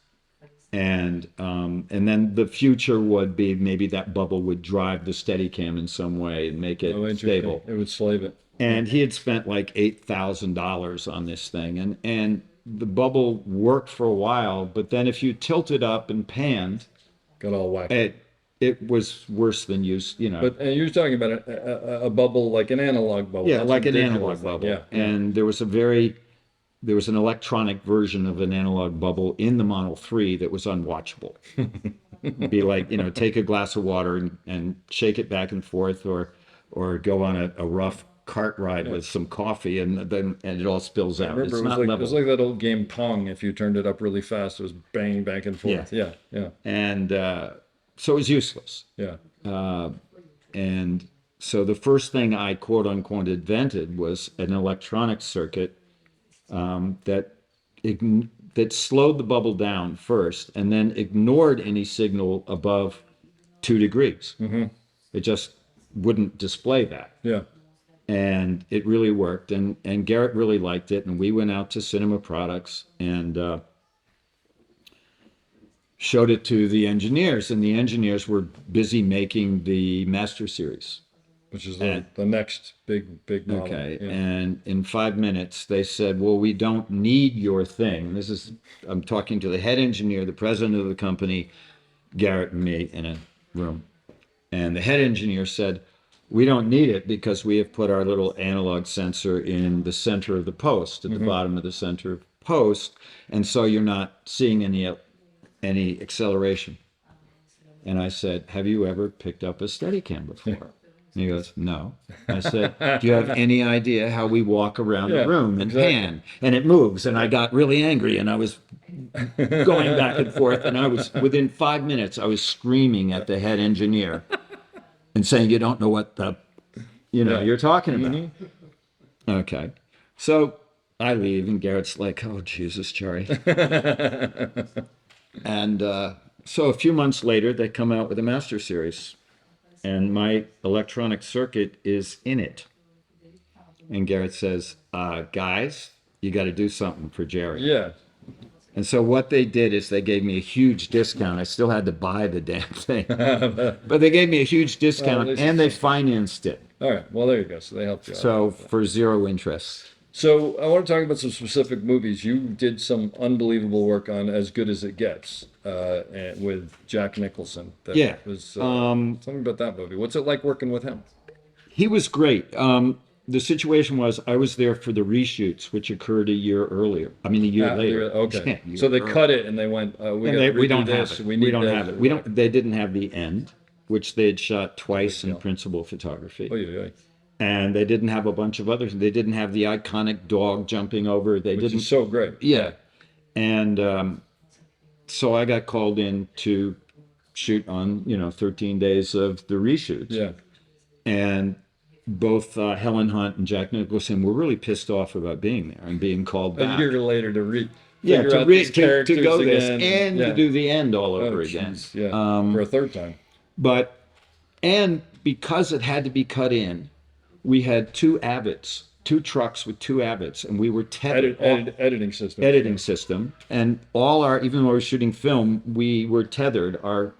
And then the future would be maybe that bubble would drive the Steadicam in some way and make it Oh, interesting. stable. It would slave it. And he had spent like $8,000 on this thing, and the bubble worked for a while, but then if you tilted up and panned, Got all whacked. it was worse than you know. But you're talking about a bubble, like an analog bubble. Yeah, That's like a an digital analog thing. bubble. Yeah. And there was an electronic version of an analog bubble in the Model 3 that was unwatchable. It'd be like, take a glass of water and shake it back and forth, or go on a rough cart ride with some coffee, and it all spills out. I It's remember not it level. was like that old game Pong. If you turned it up really fast, it was banging back and forth. Yeah. Yeah. And so it was useless. Yeah. And so the first thing I quote unquote invented was an electronic circuit that slowed the bubble down first, and then ignored any signal above 2 degrees. Mm-hmm. It just wouldn't display that. Yeah. And it really worked, and Garrett really liked it, and we went out to Cinema Products and showed it to the engineers, and the engineers were busy making the Master Series. Which is the next big model. Okay, Yeah. and in 5 minutes they said, well, we don't need your thing. I'm talking to the head engineer, the president of the company, Garrett and me in a room. And the head engineer said, we don't need it because we have put our little analog sensor in the center of the post, at the bottom of the center of the post, and so you're not seeing any acceleration. And I said, have you ever picked up a Steadicam before? And he goes, no. I said, do you have any idea how we walk around the room and pan? And it moves. And I got really angry, and I was going back and forth. And within 5 minutes, I was screaming at the head engineer and saying, you don't know what you're talking about. Mm-hmm. Okay. So I leave, and Garrett's like, oh, Jesus, Jerry. And so a few months later, they come out with a Master Series. And my electronic circuit is in it. and Garrett says, guys, you got to do something for Jerry. Yeah. And so what they did is they gave me a huge discount. I still had to buy the damn thing, but they gave me a huge discount, least and they it's financed it. All right. Well, there you go. So they helped you out. So for 0 interest. So I want to talk about some specific movies. You did some unbelievable work on As Good as It Gets and with Jack Nicholson. That Yeah. was tell me about that movie. What's it like working with him? He was great. The situation was I was there for the reshoots, which occurred a year earlier. I mean, a year later. Okay. Yeah, a year So they earlier. cut it and they went, We don't have it. We We need don't that. have it. We don't. They didn't have the end, which they had shot twice in principal photography. Oh, yeah. And they didn't have a bunch of others. They didn't have the iconic dog jumping over. They Which didn't. is so great. Yeah. And so I got called in to shoot on, 13 days of the reshoots. Yeah. And both Helen Hunt and Jack Nicholson were really pissed off about being there and being called A back. year later to Yeah, figure out these to characters go this again. and Yeah. to do the end all Oh, over again. jeez. Yeah. For a third time. And because it had to be cut in, we had two trucks with two Abbotts, and we were tethered. Editing system. Editing system, and even though we were shooting film, we were tethered our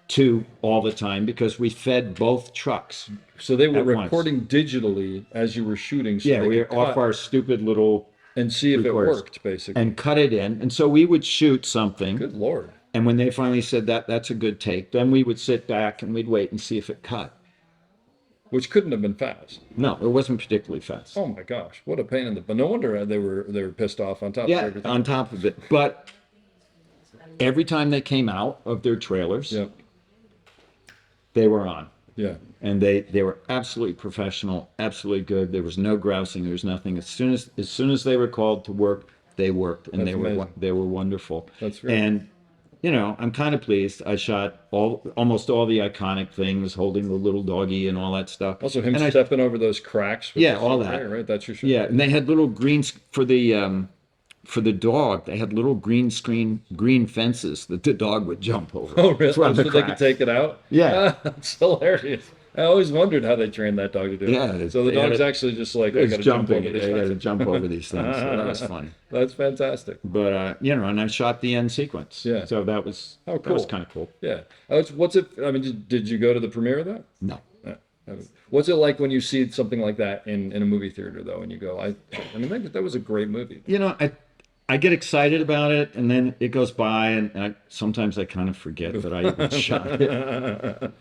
two all the time because we fed both trucks. So they were at once. recording digitally as you were shooting. So Yeah, they we were could off cut our stupid little and see if recorders. it worked, basically. and cut it in, and so we would shoot something. Good Lord. And when they finally said that's a good take, then we would sit back and we'd wait and see if it cut. Which couldn't have been fast. No, it wasn't particularly fast. Oh my gosh, what a pain in the. But no wonder they were pissed off on top of Yeah, everything. on top of it. But every time they came out of their trailers, Yep. they were on. Yeah. And they were absolutely professional, absolutely good. There was no grousing. There was nothing. As soon as they were called to work, they worked, and That's they were amazing. they were wonderful. That's great. And I'm kind of pleased. I shot almost all the iconic things, holding the little doggy and all that stuff. Also, him And stepping over those cracks. With Yeah, the all hair, that. Right. That's your shot. Yeah, and they had little greens for the dog. They had little green fences that the dog would jump over. Oh, really? from So the they could crack. take it out? Yeah. That's hilarious. I always wondered how they trained that dog to do it. Yeah, So the they had dog's it- actually just like, I It's gotta jump jumping. over They had to this. jump over these things. So that was fun. That's fantastic. But and I shot the end sequence. Yeah. So that was Oh, that was cool. kind of cool. Yeah. What's it? I mean, did you go to the premiere of that? No. What's it like when you see something like that in a movie theater though, and you go, I mean, that was a great movie. I get excited about it, and then it goes by, and sometimes I kind of forget that I even shot it.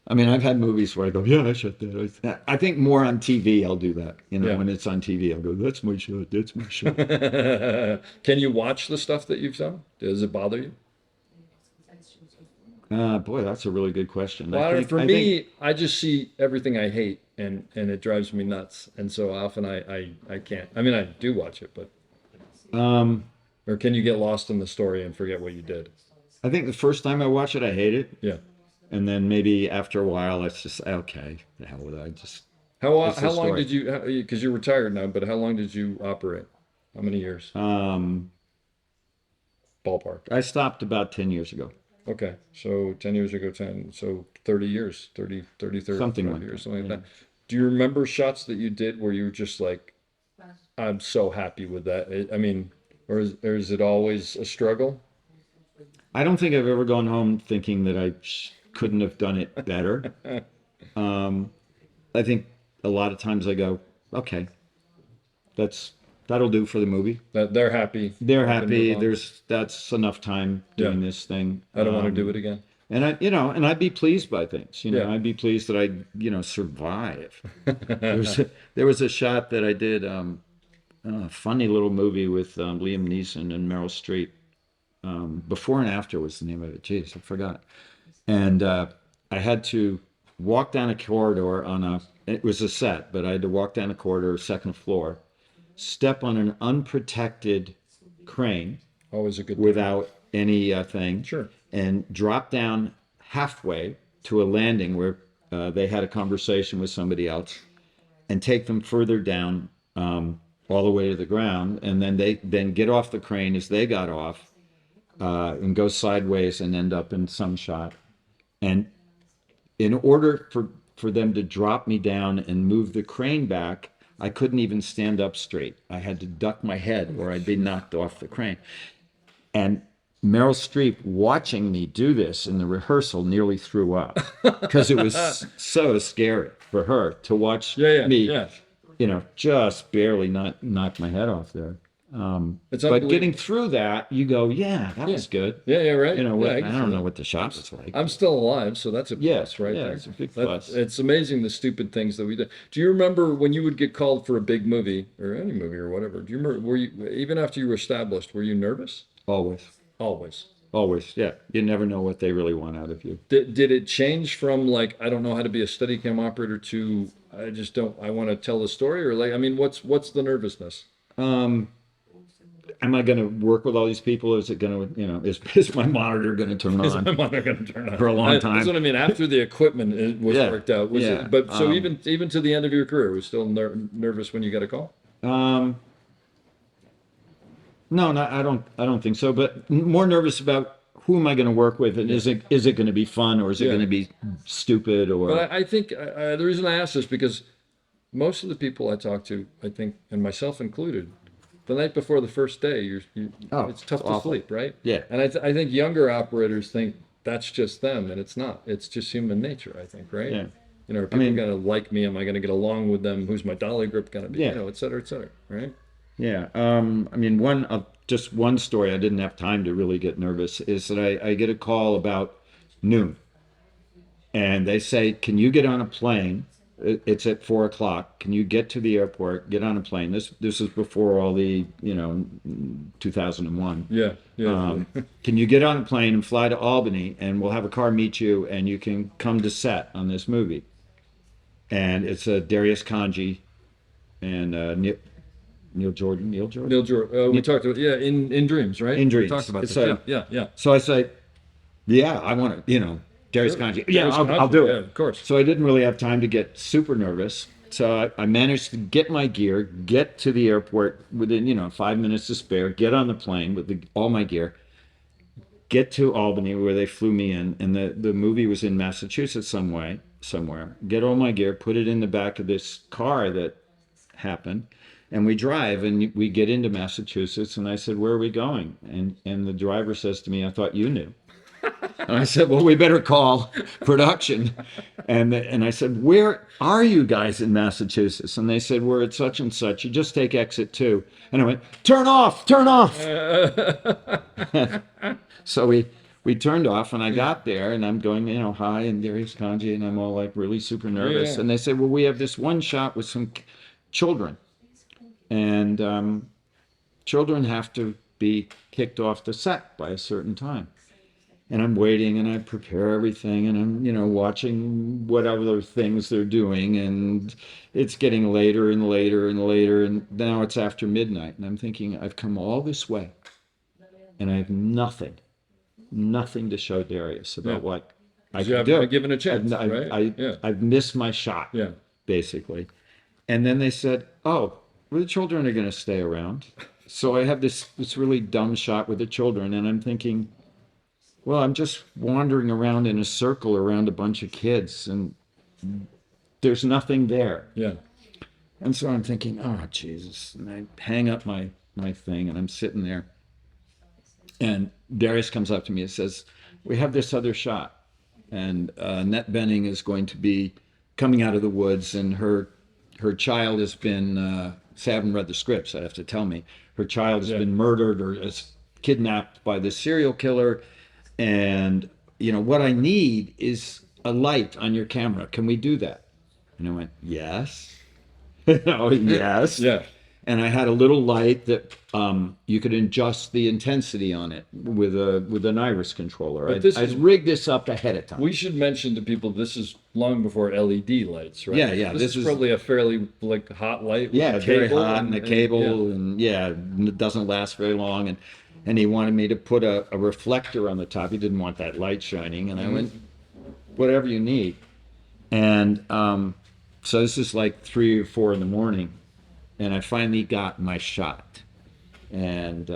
I mean, I've had movies where I go, yeah, I shot that. I think more on TV I'll do that. Yeah. When it's on TV, I'll go, that's my shot, that's my shot. Can you watch the stuff that you've done? Does it bother you? Boy, that's a really good question. Well, for me, I just see everything I hate, and it drives me nuts. And so often I can't. I mean, I do watch it, but or can you get lost in the story and forget what you did? I think the first time I watch it, I hate it. Yeah. And then maybe after a while, it's just, okay, the hell with it. How It's the long story. did you? Because you're retired now, but how long did you operate? How many years? Ballpark. I stopped about 10 years ago. Okay, so 10 years ago, 10, so 30 years, 30, 35 Something like years, that, something like yeah. that. Do you remember shots that you did where you were just like, I'm so happy with that? I mean, or is it always a struggle? I don't think I've ever gone home thinking that I couldn't have done it better. I think a lot of times I go, okay, that'll do for the movie. That they're happy. They're I can move happy. on. That's enough time doing Yeah. this thing. I don't want to do it again. And I'd be pleased by things. Yeah. I'd be pleased that I survive. There was a shot that I did, a funny little movie with Liam Neeson and Meryl Streep. Before and After was the name of it. Jeez, I forgot. And I had to walk down a corridor it was a set, but I had to walk down a corridor, second floor, step on an unprotected crane Always a good thing. without any thing. Sure. And drop down halfway to a landing where they had a conversation with somebody else, and take them further down all the way to the ground, and then they get off the crane as they got off and go sideways and end up in some shot. And in order for them to drop me down and move the crane back, I couldn't even stand up straight. I had to duck my head or I'd be knocked off the crane. And Meryl Streep, watching me do this in the rehearsal, nearly threw up because it was so scary for her to watch me, just barely not knock my head off there. But getting through that, you go, that was good. Yeah, right. I I don't know what the shop is like. I'm still alive, so that's a plus, right there. It's a big plus. It's amazing the stupid things that we do. Do you remember when you would get called for a big movie or any movie or whatever? Do you remember? Were you, even after you were established, were you nervous? Always. Always, yeah. You never know what they really want out of you. Did it change from like, I don't know how to be a Steadicam operator to I want to tell the story, or like, I mean, what's the nervousness? Am I going to work with all these people? Is it going to, is my monitor going to turn on? Is my monitor going to turn on for a long time? That's what I mean. After the equipment was worked out, but so even to the end of your career, was still nervous when you got a call? No, I don't think so. But more nervous about who am I going to work with, and is it going to be fun, or is it going to be stupid? Or but I think the reason I ask this because most of the people I talk to, I think, and myself included, the night before the first day, it's tough to sleep, right? Yeah. And I think younger operators think that's just them, and it's not. It's just human nature, I think, right? Yeah. Are people going to like me? Am I going to get along with them? Who's my dolly grip going to be? Et cetera, right? Yeah. Just one story I didn't have time to really get nervous is that I get a call about noon, and they say, "Can you get on a plane? It's at 4:00. Can you get to the airport? Get on a plane." This is before all the 2001. Yeah. Can you get on a plane and fly to Albany, and we'll have a car meet you, and you can come to set on this movie. And it's Darius Kanji and Neil Jordan. We talked about in Dreams, right? In Dreams. We talked about this. Yeah. So I say, I want to, Darius Kanji. Yeah, I'll do it. Yeah, of course. So I didn't really have time to get super nervous. So I managed to get my gear, get to the airport within 5 minutes to spare, get on the plane with all my gear, get to Albany where they flew me in, and the movie was in Massachusetts somewhere. Get all my gear, put it in the back of this car that happened. And we drive, and we get into Massachusetts, and I said, "Where are we going?" And the driver says to me, "I thought you knew." And I said, "Well, we better call production." And I said, "Where are you guys in Massachusetts?" And they said, "We're at such and such. You just take exit 2." And I went, "Turn off, turn off." So we turned off, and I got there, and I'm going, hi, and Darius Kanji, and I'm all like really super nervous. Yeah. And they said, "Well, we have this one shot with some children. And children have to be kicked off the set by a certain time." And I'm waiting, and I prepare everything, and I'm, watching what other things they're doing, and it's getting later and later and later, and now it's after midnight, and I'm thinking, I've come all this way, and I have nothing to show Darius about what I can do. You haven't given a chance, right? I've missed my shot, basically. And then they said, "Oh, well, the children are going to stay around." So I have this really dumb shot with the children, and I'm thinking, well, I'm just wandering around in a circle around a bunch of kids, and there's nothing there. Yeah. And so I'm thinking, oh, Jesus. And I hang up my thing, and I'm sitting there. And Darius comes up to me and says, "We have this other shot, and Annette Bening is going to be coming out of the woods, and her child has been... I haven't read the script, so I have to tell me. Her child has been murdered or is kidnapped by this serial killer. And, what I need is a light on your camera. Can we do that?" And I went, "Yes." Yes. Yeah. And I had a little light that you could adjust the intensity on it with an iris controller. I rigged this up ahead of time. We should mention to people this is long before LED lights, right? Yeah. This is probably a fairly hot light. With very hot, and a cable, and it doesn't last very long. And he wanted me to put a reflector on the top. He didn't want that light shining, and I went, "Whatever you need." And so this is like 3 or 4 in the morning. And I finally got my shot. And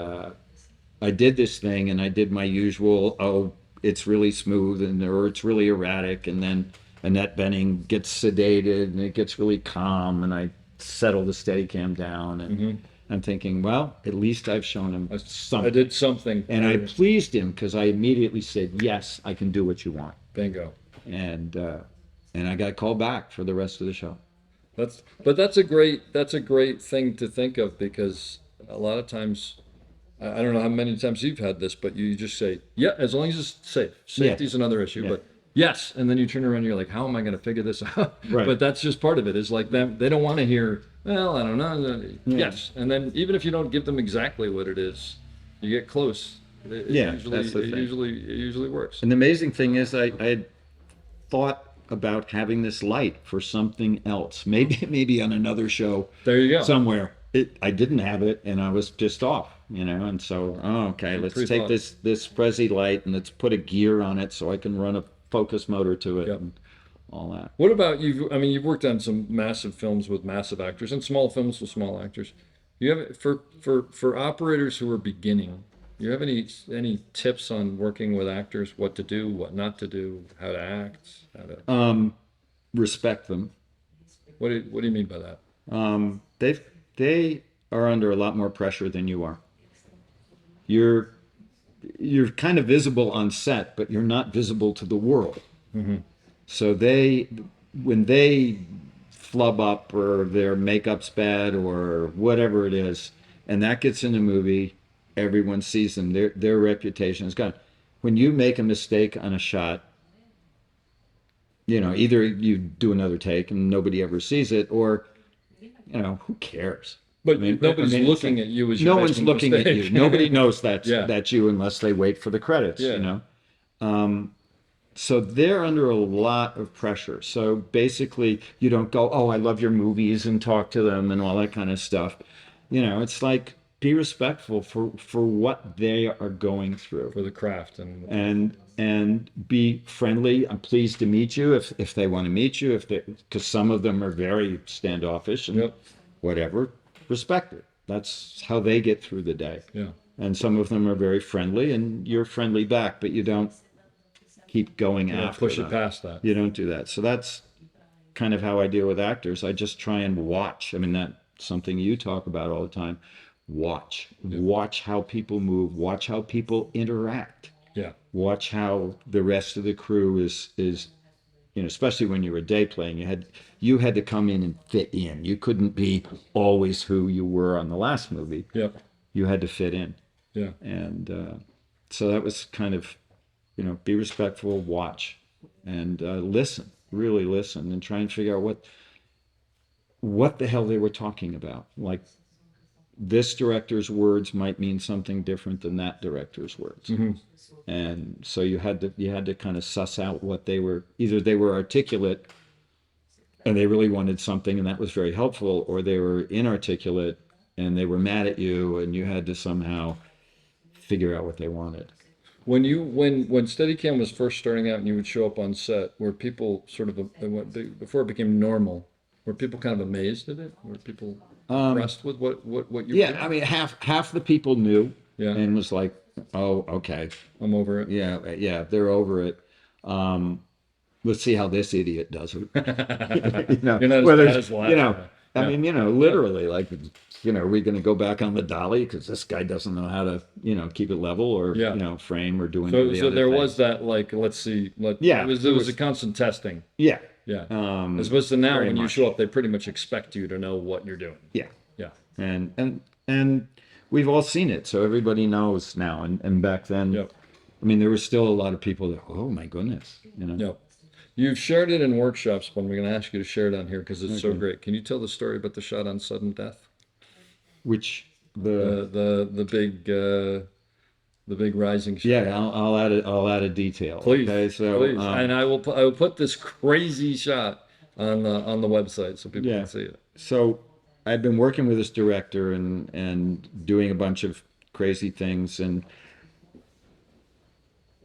I did this thing, and I did my usual, it's really smooth, or it's really erratic. And then Annette Bening gets sedated, and it gets really calm. And I settle the Steadicam down. And I'm thinking, well, at least I've shown him something. I did something. And I pleased him because I immediately said, yes, I can do what you want. Bingo. And I got called back for the rest of the show. That's a great thing to think of, because a lot of times, I don't know how many times you've had this, but you just say, yeah, as long as it's safe. Safety is another issue, but yes. And then you turn around and you're like, how am I going to figure this out? Right. But that's just part of it, is like them. They don't want to hear, well, I don't know. Yes. And then even if you don't give them exactly what it is, you get close. It usually works. And the amazing thing is I had thought about having this light for something else, maybe on another show. There you go. Somewhere. I didn't have it, and I was pissed off, and so let's take this Prezi light and let's put a gear on it so I can run a focus motor to it and all that. What about you? I mean, you've worked on some massive films with massive actors and small films with small actors. You have for operators who are beginning. You have any tips on working with actors? What to do, what not to do, how to act, how to respect them. What do you mean by that? They are under a lot more pressure than you are. You're kind of visible on set, but you're not visible to the world. So when they flub up or their makeup's bad or whatever it is, and that gets in a movie, everyone sees them. Their reputation is gone. When you make a mistake on a shot, either you do another take and nobody ever sees it, or who cares? But nobody's looking at you as no one's looking at you. Nobody knows that's you unless they wait for the credits. So they're under a lot of pressure. So basically, you don't go, "Oh, I love your movies," and talk to them and all that kind of stuff. It's like, be respectful for what they are going through, for the craft, and be friendly. I'm pleased to meet you if they want to meet you, because some of them are very standoffish and whatever. Respect it. That's how they get through the day. Yeah. And some of them are very friendly, and you're friendly back, but you don't keep going after push them. it past that. You don't do that. So that's kind of how I deal with actors. I just try and watch. I mean, that's something you talk about all the time. Watch how people move, watch how people interact, watch how the rest of the crew is especially when you were day playing, you had to come in and fit in. You couldn't be always who you were on the last movie. You had to fit in. And so that was kind of be respectful, watch, and listen, really listen, and try and figure out what the hell they were talking about. Like, this director's words might mean something different than that director's words. And so you had to kind of suss out what they were. Either they were articulate and they really wanted something and that was very helpful, or they were inarticulate and they were mad at you and you had to somehow figure out what they wanted. When Steadicam was first starting out and you would show up on set, were people sort of, before it became normal, were people kind of amazed at it? Were people impressed with what you were doing? I mean, half the people knew and was like, "Oh, okay, I'm over it." Yeah, they're over it. Let's see how this idiot does it. You're not as bad as last. I mean, literally, like, are we going to go back on the dolly because this guy doesn't know how to, keep it level or, frame or do any of the so other there things. was that, like, let's see. It was a constant testing. Yeah. As opposed to now, when you much. show up, they pretty much expect you to know what you're doing. Yeah. And we've all seen it, so everybody knows now. And back then, I mean, there were still a lot of people that, oh my goodness, You've shared it in workshops, but I'm going to ask you to share it on here because it's so great. Can you tell the story about the shot on sudden death? Which the big rising shot. Yeah, I'll add a detail. Please, okay, so please. And I will put this crazy shot on the website so people can see it. So I've been working with this director and doing a bunch of crazy things, and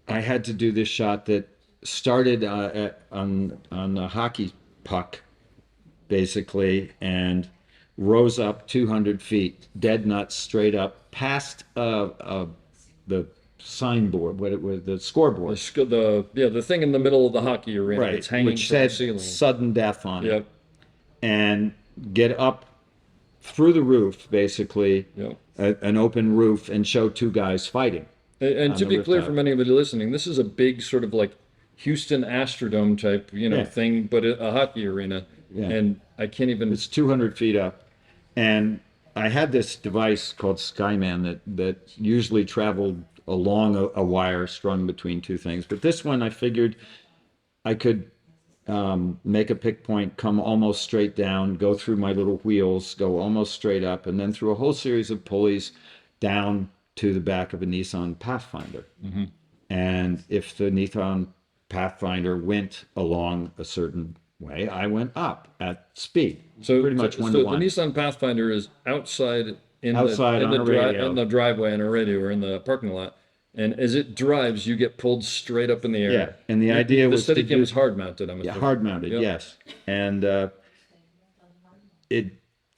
I had to do this shot that started on a hockey puck, basically, and rose up 200 feet, dead nuts, straight up, past the signboard, the scoreboard. The thing in the middle of the hockey arena. Right, It's hanging which from the said ceiling. sudden death on it. And get up through the roof, basically, Yep. an open roof, and show two guys fighting. And On to the be clear rooftop. from anybody listening, this is a big sort of like Houston Astrodome type, Yeah. thing, but a hockey arena. Yeah. And I can't even. It's 200 feet up. And I had this device called Skyman that usually traveled along a wire strung between two things. But this one, I figured I could make a pick point, come almost straight down, go through my little wheels, go almost straight up, and then through a whole series of pulleys down to the back of a Nissan Pathfinder. Mm-hmm. And if the Nissan Pathfinder went along a certain way, I went up at speed. So pretty much so one the to one. Nissan Pathfinder is outside Outside on a radio. in the driveway on a radio or in the parking lot. And as it drives, you get pulled straight up in the air. Yeah, and the idea was to Steadicam do- is hard mounted. I'm Yeah, assuming. hard mounted, Yep. yes. And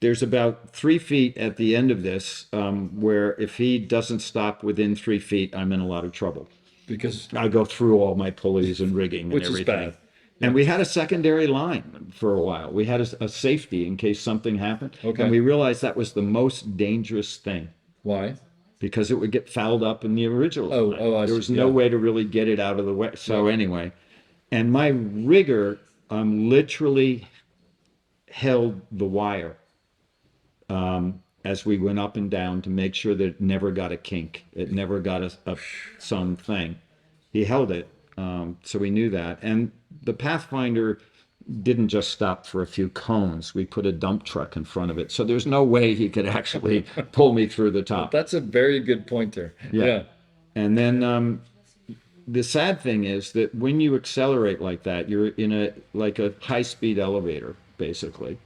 there's about 3 feet at the end of this where if he doesn't stop within 3 feet, I'm in a lot of trouble. Because I go through all my pulleys and rigging and Which is everything. bad. And we had a secondary line for a while. We had a safety in case something happened. Okay. And we realized that was the most dangerous thing why? because it would get fouled up in the original Oh, line. I There was see, no yeah. way to really get it out of the way. So anyway, and my rigger literally held the wire as we went up and down to make sure that it never got a kink. It never got some thing. He held it, so we knew that. And the Pathfinder didn't just stop for a few cones. We put a dump truck in front of it, so there's no way he could actually pull me through the top. That's a very good point there. Yeah. And then the sad thing is that when you accelerate like that, you're in a high-speed elevator, basically.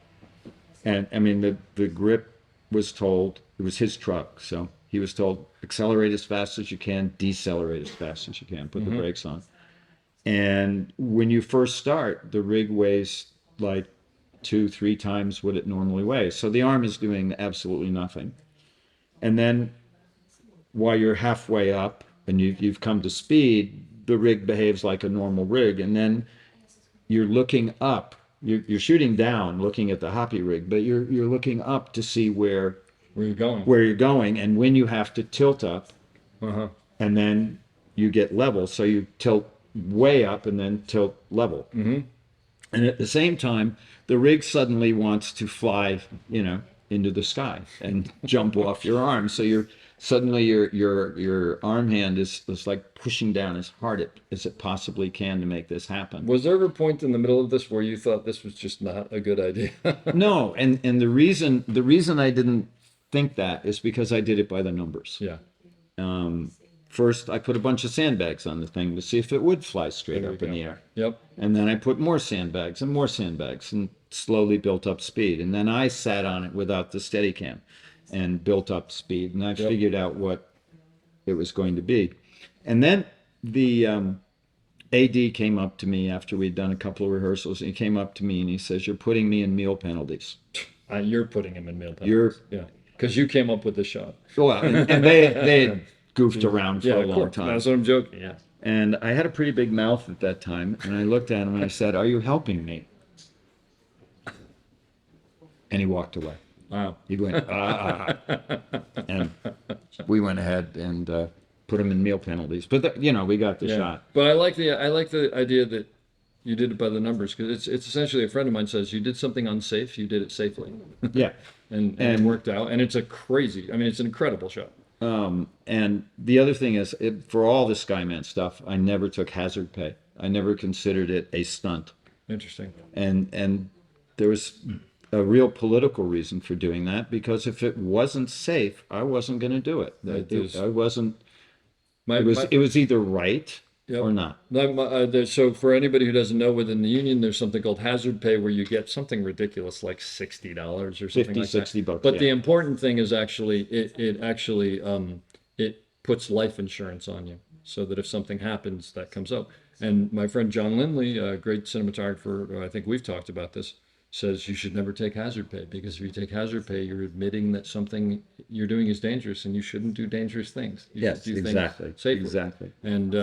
And I mean, the grip was told, it was his truck, so he was told, accelerate as fast as you can, decelerate as fast as you can, put the brakes on. And when you first start, the rig weighs like 2-3 times what it normally weighs. So the arm is doing absolutely nothing. And then while you're halfway up and you've come to speed, the rig behaves like a normal rig. And then you're looking up, you're shooting down, looking at the hoppy rig, but you're looking up to see where Where you're going. and when you have to tilt up, Uh-huh. and then you get level. So you tilt way up and then tilt level. Mm-hmm. And at the same time, the rig suddenly wants to fly, into the sky and jump off your arm. So suddenly your arm hand is like pushing down as hard as it possibly can to make this happen. Was there ever a point in the middle of this where you thought this was just not a good idea? No, and the reason I didn't think that is because I did it by the numbers. Yeah. First, I put a bunch of sandbags on the thing to see if it would fly straight There up we in go. the air. Yep. And then I put more sandbags and slowly built up speed. And then I sat on it without the Steadicam and built up speed. And I figured out what it was going to be. And then the AD came up to me after we'd done a couple of rehearsals. And he came up to me and he says, "You're putting me in meal penalties." You're putting him in meal penalties. You're- Yeah. Because you came up with the shot. Well, and they had goofed around for Yeah, a of long course. time. That's what I'm joking. Yeah. And I had a pretty big mouth at that time. And I looked at him and I said, "Are you helping me?" And he walked away. Wow. He went, ah. And we went ahead and put him in meal penalties. But, we got the Yeah. shot. But I like the idea that you did it by the numbers, because it's essentially, a friend of mine says, you did something unsafe, you did it safely. Yeah. and it worked out. And it's it's an incredible shot. And the other thing is, for all the Skyman stuff, I never took hazard pay. I never considered it a stunt. Interesting. And there was a real political reason for doing that, because if it wasn't safe, I wasn't going to do it. I wasn't. It was either right Yep. or not. So for anybody who doesn't know, within the union, there's something called hazard pay, where you get something ridiculous like $60 or something 50, like $60 that. But yeah. the important thing is actually it puts life insurance on you, so that if something happens, that comes up. And my friend John Lindley, a great cinematographer, I think we've talked about this, says you should never take hazard pay, because if you take hazard pay, you're admitting that something you're doing is dangerous, and you shouldn't do dangerous things. You Yes, should do exactly. things safely. Exactly. And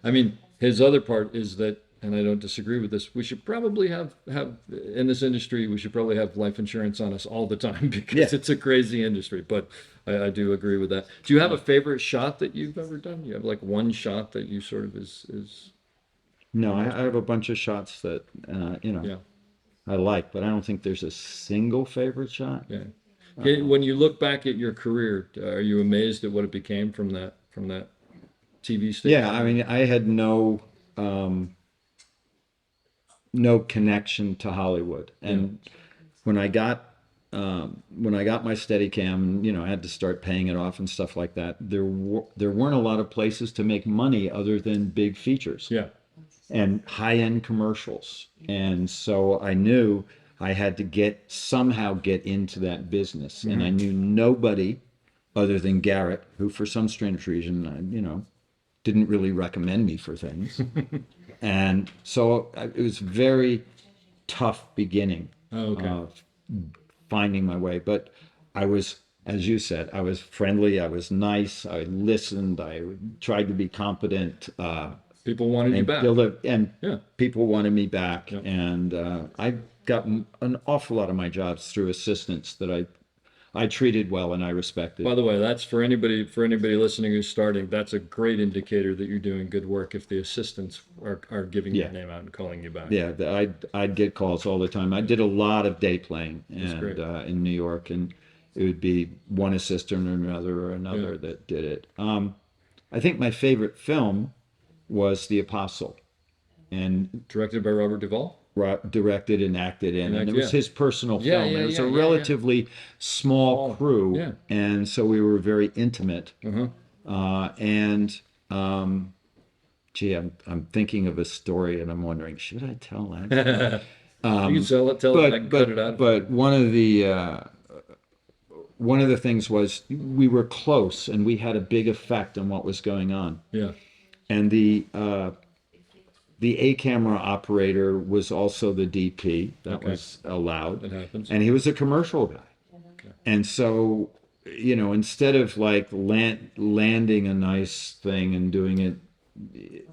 I mean, his other part is that and I don't disagree with this, we should probably have in this industry, we should probably have life insurance on us all the time because it's a crazy industry. But I do agree with that. Do you have a favorite shot that you've ever done? You have like one shot that you sort of is No, I have a bunch of shots that yeah. I like, but I don't think there's a single favorite shot. Yeah. Okay, when you look back at your career, are you amazed at what it became from that TV station? Yeah, I mean, I had no connection to Hollywood, and when I got my Steadicam, I had to start paying it off and stuff like that. There weren't a lot of places to make money other than big features. Yeah. And high-end commercials. And so I knew I had to somehow get into that business. And I knew nobody other than Garrett, who for some strange reason, didn't really recommend me for things. And so it was very tough beginning of finding my way. But I was, as you said, I was friendly, I was nice, I listened, I tried to be competent. People wanted you back. People wanted me back. Yeah. And I got an awful lot of my jobs through assistants that I treated well and I respected. By the way, that's for anybody listening who's starting, that's a great indicator that you're doing good work if the assistants are giving your name out and calling you back. Yeah, I'd get calls all the time. I did a lot of day playing in New York, and it would be one assistant or another that did it. I think my favorite film was The Apostle, and Directed by Robert Duvall? Directed and acted in, and it was his personal film. It was a relatively small crew, and so we were very intimate. I'm thinking of a story, and I'm wondering, should I tell that? You can tell it. I can cut it out. But one of the things was we were close, and we had a big effect on what was going on. Yeah. And the A camera operator was also the DP. That was allowed. That happens. And he was a commercial guy. Okay. And so, instead of like landing a nice thing and doing it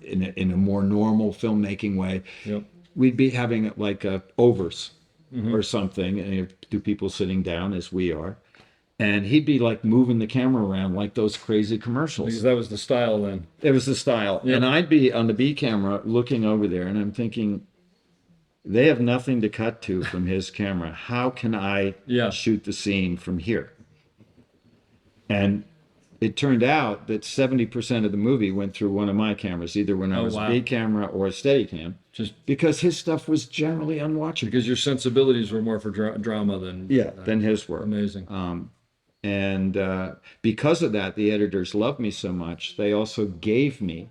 in a more normal filmmaking way, we'd be having like overs or something, and two people sitting down as we are. And he'd be like moving the camera around like those crazy commercials. Because that was the style then. It was the style. Yeah. And I'd be on the B camera looking over there, and I'm thinking, they have nothing to cut to from his camera. How can I shoot the scene from here? And it turned out that 70% of the movie went through one of my cameras, either when I was a B camera or a Steadicam, just because his stuff was generally unwatchable. Because your sensibilities were more for drama than his were. Amazing. And because of that, the editors loved me so much. They also gave me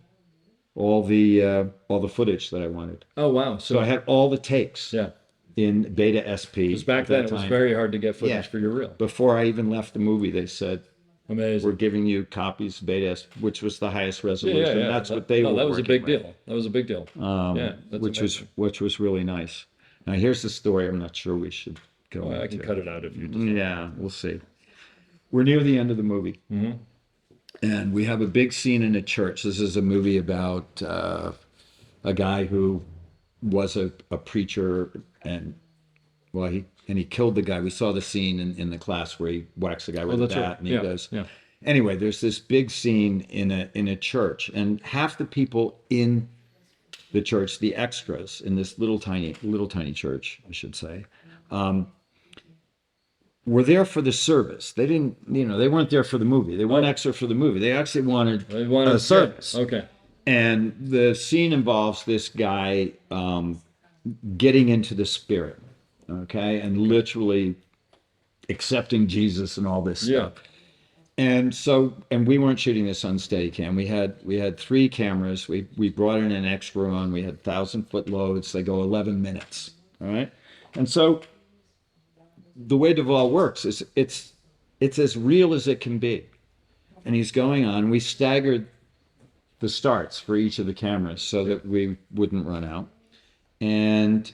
all the footage that I wanted. Oh wow! So I had all the takes. Yeah. In Beta SP. Because back then it was very hard to get footage for your reel. Before I even left the movie, they said, "Amazing. We're giving you copies of Beta SP," which was the highest resolution. Yeah. That's what they were. That was a big with. deal. That was a big deal. Which was really nice. Now here's the story. I'm not sure we should go. Well, I can cut it out if you. Yeah, we'll see. We're near the end of the movie, and we have a big scene in a church. This is a movie about a guy who was a preacher, and he killed the guy. We saw the scene in the class where he whacks the guy with a bat, and he goes. Yeah. Anyway, there's this big scene in a church, and half the people in the church, the extras in this little tiny church, I should say. Were there for the service. They didn't, they weren't there for the movie. They weren't extra for the movie. They actually wanted a service. Okay. And the scene involves this guy getting into the spirit, and literally accepting Jesus and all this stuff. And we weren't shooting this on Steadicam. We had 3 cameras. We brought in an extra on. We had 1,000-foot loads. They go 11 minutes. All right. And so the way Duvall works is it's as real as it can be. And he's going on. We staggered the starts for each of the cameras so that we wouldn't run out. And,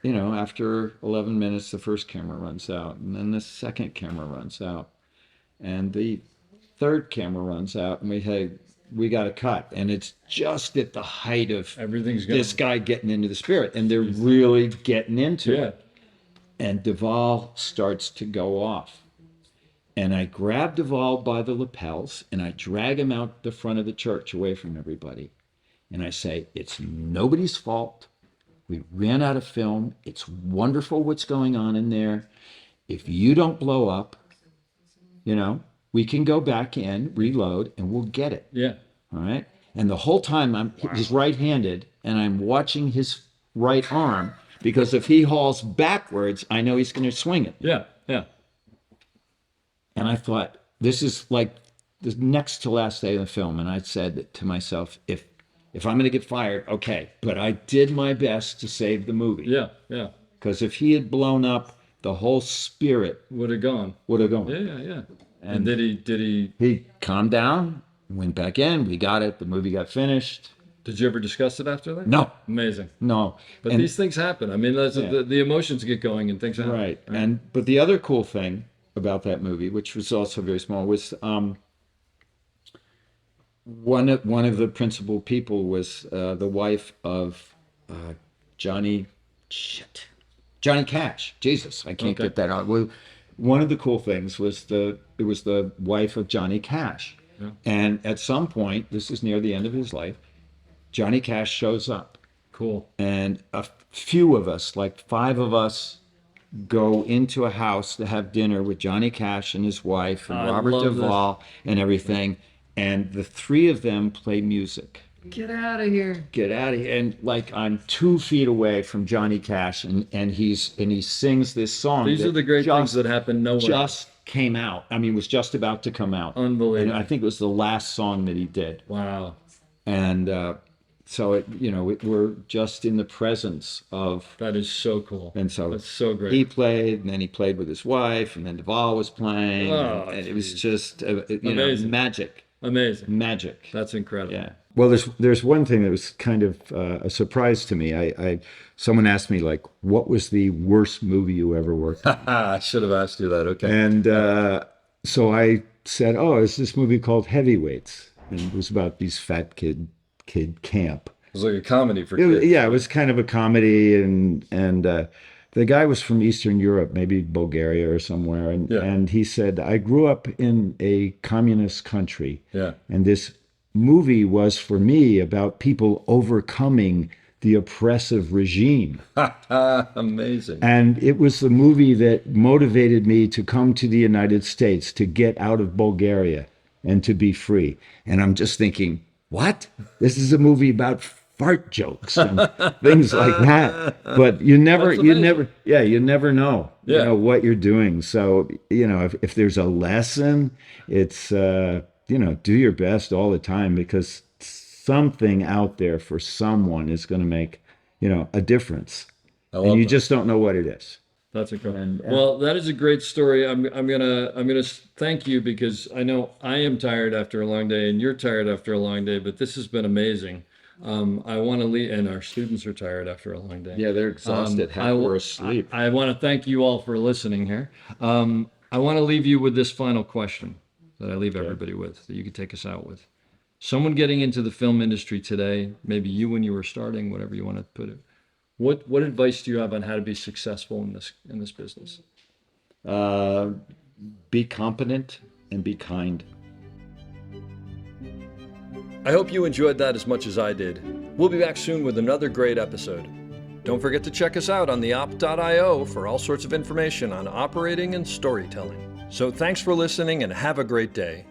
after 11 minutes, the first camera runs out, and then the second camera runs out, and the third camera runs out, and we had we got to cut. And it's just at the height of Everything's going. this guy getting into the spirit, and they're really getting into Yeah. it. And Duvall starts to go off. And I grab Duvall by the lapels and I drag him out the front of the church away from everybody. And I say, it's nobody's fault. We ran out of film. It's wonderful what's going on in there. If you don't blow up, we can go back in, reload, and we'll get it. Yeah. All right. And the whole time he's right-handed, and I'm watching his right arm, because if he hauls backwards, I know he's going to swing it. Yeah. Yeah. And I thought, this is like the next to last day of the film. And I said to myself, if I'm going to get fired, okay. But I did my best to save the movie. Yeah. Yeah. Because if he had blown up, the whole spirit Would have gone. would have gone. Yeah. Yeah. Yeah. And did he? He calmed down, went back in. We got it. The movie got finished. Did you ever discuss it after that? No. Amazing. No. But And- these things happen. I mean, the emotions get going and things happen. Right. But the other cool thing about that movie, which was also very small, was one of the principal people was the wife of Johnny Cash. Jesus, I can't Okay. get that out. Well, one of the cool things was it was the wife of Johnny Cash. Yeah. And at some point, this is near the end of his life, Johnny Cash shows up. Cool. And a few of us, like 5 of us, go into a house to have dinner with Johnny Cash and his wife and I Robert love Duvall and everything. And the 3 of them play music. Get out of here. Get out of here. And like I'm 2 feet away from Johnny Cash and he sings this song. These are the great things that happen nowhere. Just came out. I mean, was just about to come out. Unbelievable. And I think it was the last song that he did. Wow. And so we're just in the presence of. That is so cool. And so that's so great. He played, and then he played with his wife, and then Duvall was playing. Oh, and it was geez. just Amazing. magic. Amazing. Magic. That's incredible. Yeah. Well, there's one thing that was kind of a surprise to me. Someone asked me, like, what was the worst movie you ever worked on? I should have asked you that. Okay. And so I said, it's this movie called Heavyweights, and it was about these fat kid camp. It was like a comedy for kids. Yeah, it was kind of a comedy, and the guy was from Eastern Europe, maybe Bulgaria or somewhere, and he said, I grew up in a communist country, and this movie was for me about people overcoming the oppressive regime. Amazing. And it was the movie that motivated me to come to the United States, to get out of Bulgaria and to be free. And I'm just thinking, what? This is a movie about fart jokes and things like that. But you never know, what you're doing. So, if there's a lesson, it's, do your best all the time, because something out there for someone is going to make, a difference. And you just don't know what it is. That's incredible. Well, that is a great story. I'm gonna thank you, because I know I am tired after a long day and you're tired after a long day, but this has been amazing. I want to leave, and our students are tired after a long day. Yeah, they're exhausted. We're asleep. I want to thank you all for listening here. I want to leave you with this final question that I leave everybody with, that you could take us out with. Someone getting into the film industry today, maybe you when you were starting, whatever you want to put it. What advice do you have on how to be successful in this business? Be competent and be kind. I hope you enjoyed that as much as I did. We'll be back soon with another great episode. Don't forget to check us out on theop.io for all sorts of information on operating and storytelling. So thanks for listening and have a great day.